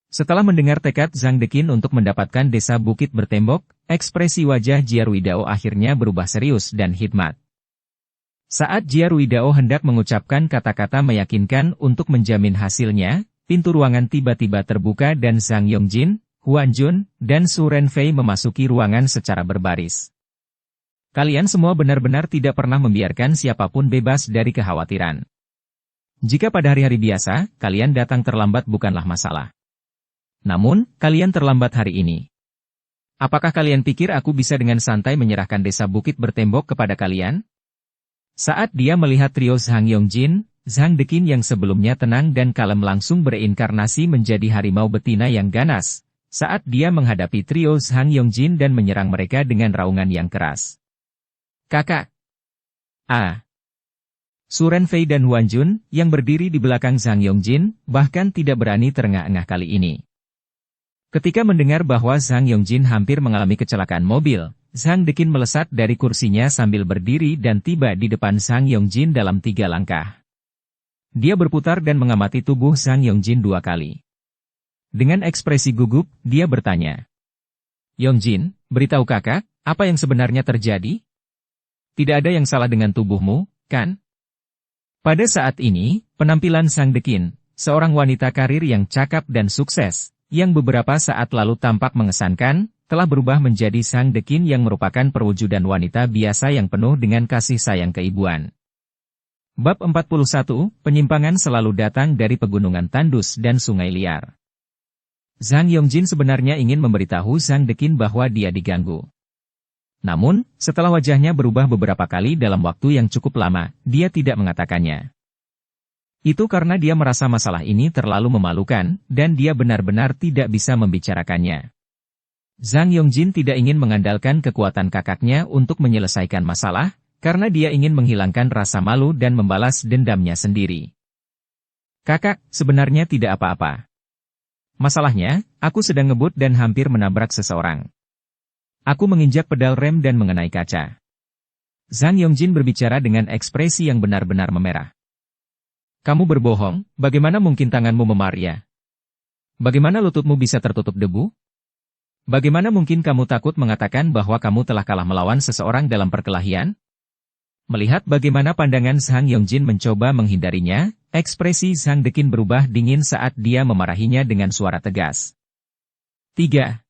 Setelah mendengar tekad Zhang Deqin untuk mendapatkan desa Bukit Bertembok, ekspresi wajah Jia Ruidao akhirnya berubah serius dan hikmat. Saat Jia Ruidao hendak mengucapkan kata-kata meyakinkan untuk menjamin hasilnya, pintu ruangan tiba-tiba terbuka dan Zhang Yongjin, Huan Jun, dan Su Renfei memasuki ruangan secara berbaris. Kalian semua benar-benar tidak pernah membiarkan siapapun bebas dari kekhawatiran. Jika pada hari-hari biasa, kalian datang terlambat bukanlah masalah. Namun, kalian terlambat hari ini. Apakah kalian pikir aku bisa dengan santai menyerahkan desa Bukit Bertembok kepada kalian? Saat dia melihat trio Zhang Yongjin, Zhang Deqin yang sebelumnya tenang dan kalem langsung bereinkarnasi menjadi harimau betina yang ganas, saat dia menghadapi trio Zhang Yongjin dan menyerang mereka dengan raungan yang keras. Kakak! Su Renfei dan Huan Jun, yang berdiri di belakang Zhang Yongjin, bahkan tidak berani terengah-engah kali ini. Ketika mendengar bahwa Zhang Yongjin hampir mengalami kecelakaan mobil, Zhang Deqin melesat dari kursinya sambil berdiri dan tiba di depan Zhang Yongjin dalam 3 langkah. Dia berputar dan mengamati tubuh Zhang Yongjin 2 kali. Dengan ekspresi gugup, dia bertanya. Yongjin, beritahu kakak, apa yang sebenarnya terjadi? Tidak ada yang salah dengan tubuhmu, kan? Pada saat ini, penampilan Sang Dekin, seorang wanita karir yang cakap dan sukses, yang beberapa saat lalu tampak mengesankan, telah berubah menjadi Sang Dekin yang merupakan perwujudan wanita biasa yang penuh dengan kasih sayang keibuan. Bab 41, penyimpangan selalu datang dari pegunungan tandus dan sungai liar. Zhang Yongjin sebenarnya ingin memberitahu Sang Dekin bahwa dia diganggu. Namun, setelah wajahnya berubah beberapa kali dalam waktu yang cukup lama, dia tidak mengatakannya. Itu karena dia merasa masalah ini terlalu memalukan, dan dia benar-benar tidak bisa membicarakannya. Zhang Yongjin tidak ingin mengandalkan kekuatan kakaknya untuk menyelesaikan masalah, karena dia ingin menghilangkan rasa malu dan membalas dendamnya sendiri. Kakak, sebenarnya tidak apa-apa. Masalahnya, aku sedang ngebut dan hampir menabrak seseorang. Aku menginjak pedal rem dan mengenai kaca. Zhang Yongjin berbicara dengan ekspresi yang benar-benar memerah. Kamu berbohong, bagaimana mungkin tanganmu memar? Bagaimana lututmu bisa tertutup debu? Bagaimana mungkin kamu takut mengatakan bahwa kamu telah kalah melawan seseorang dalam perkelahian? Melihat bagaimana pandangan Zhang Yongjin mencoba menghindarinya, ekspresi Sang Dekin berubah dingin saat dia memarahinya dengan suara tegas. 3.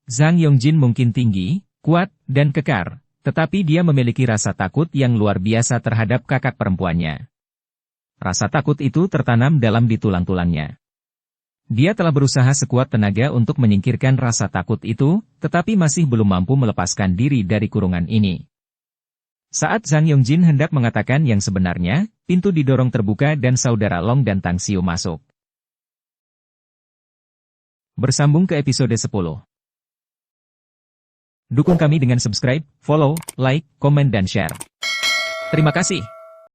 Zhang Yongjin mungkin tinggi, kuat, dan kekar, tetapi dia memiliki rasa takut yang luar biasa terhadap kakak perempuannya. Rasa takut itu tertanam dalam di tulang-tulangnya. Dia telah berusaha sekuat tenaga untuk menyingkirkan rasa takut itu, tetapi masih belum mampu melepaskan diri dari kurungan ini. Saat Zhang Yongjin hendak mengatakan yang sebenarnya, pintu didorong terbuka dan saudara Long dan Tang Xiu masuk. Bersambung ke episode 10. Dukung kami dengan subscribe, follow, like, komen dan share. Terima kasih.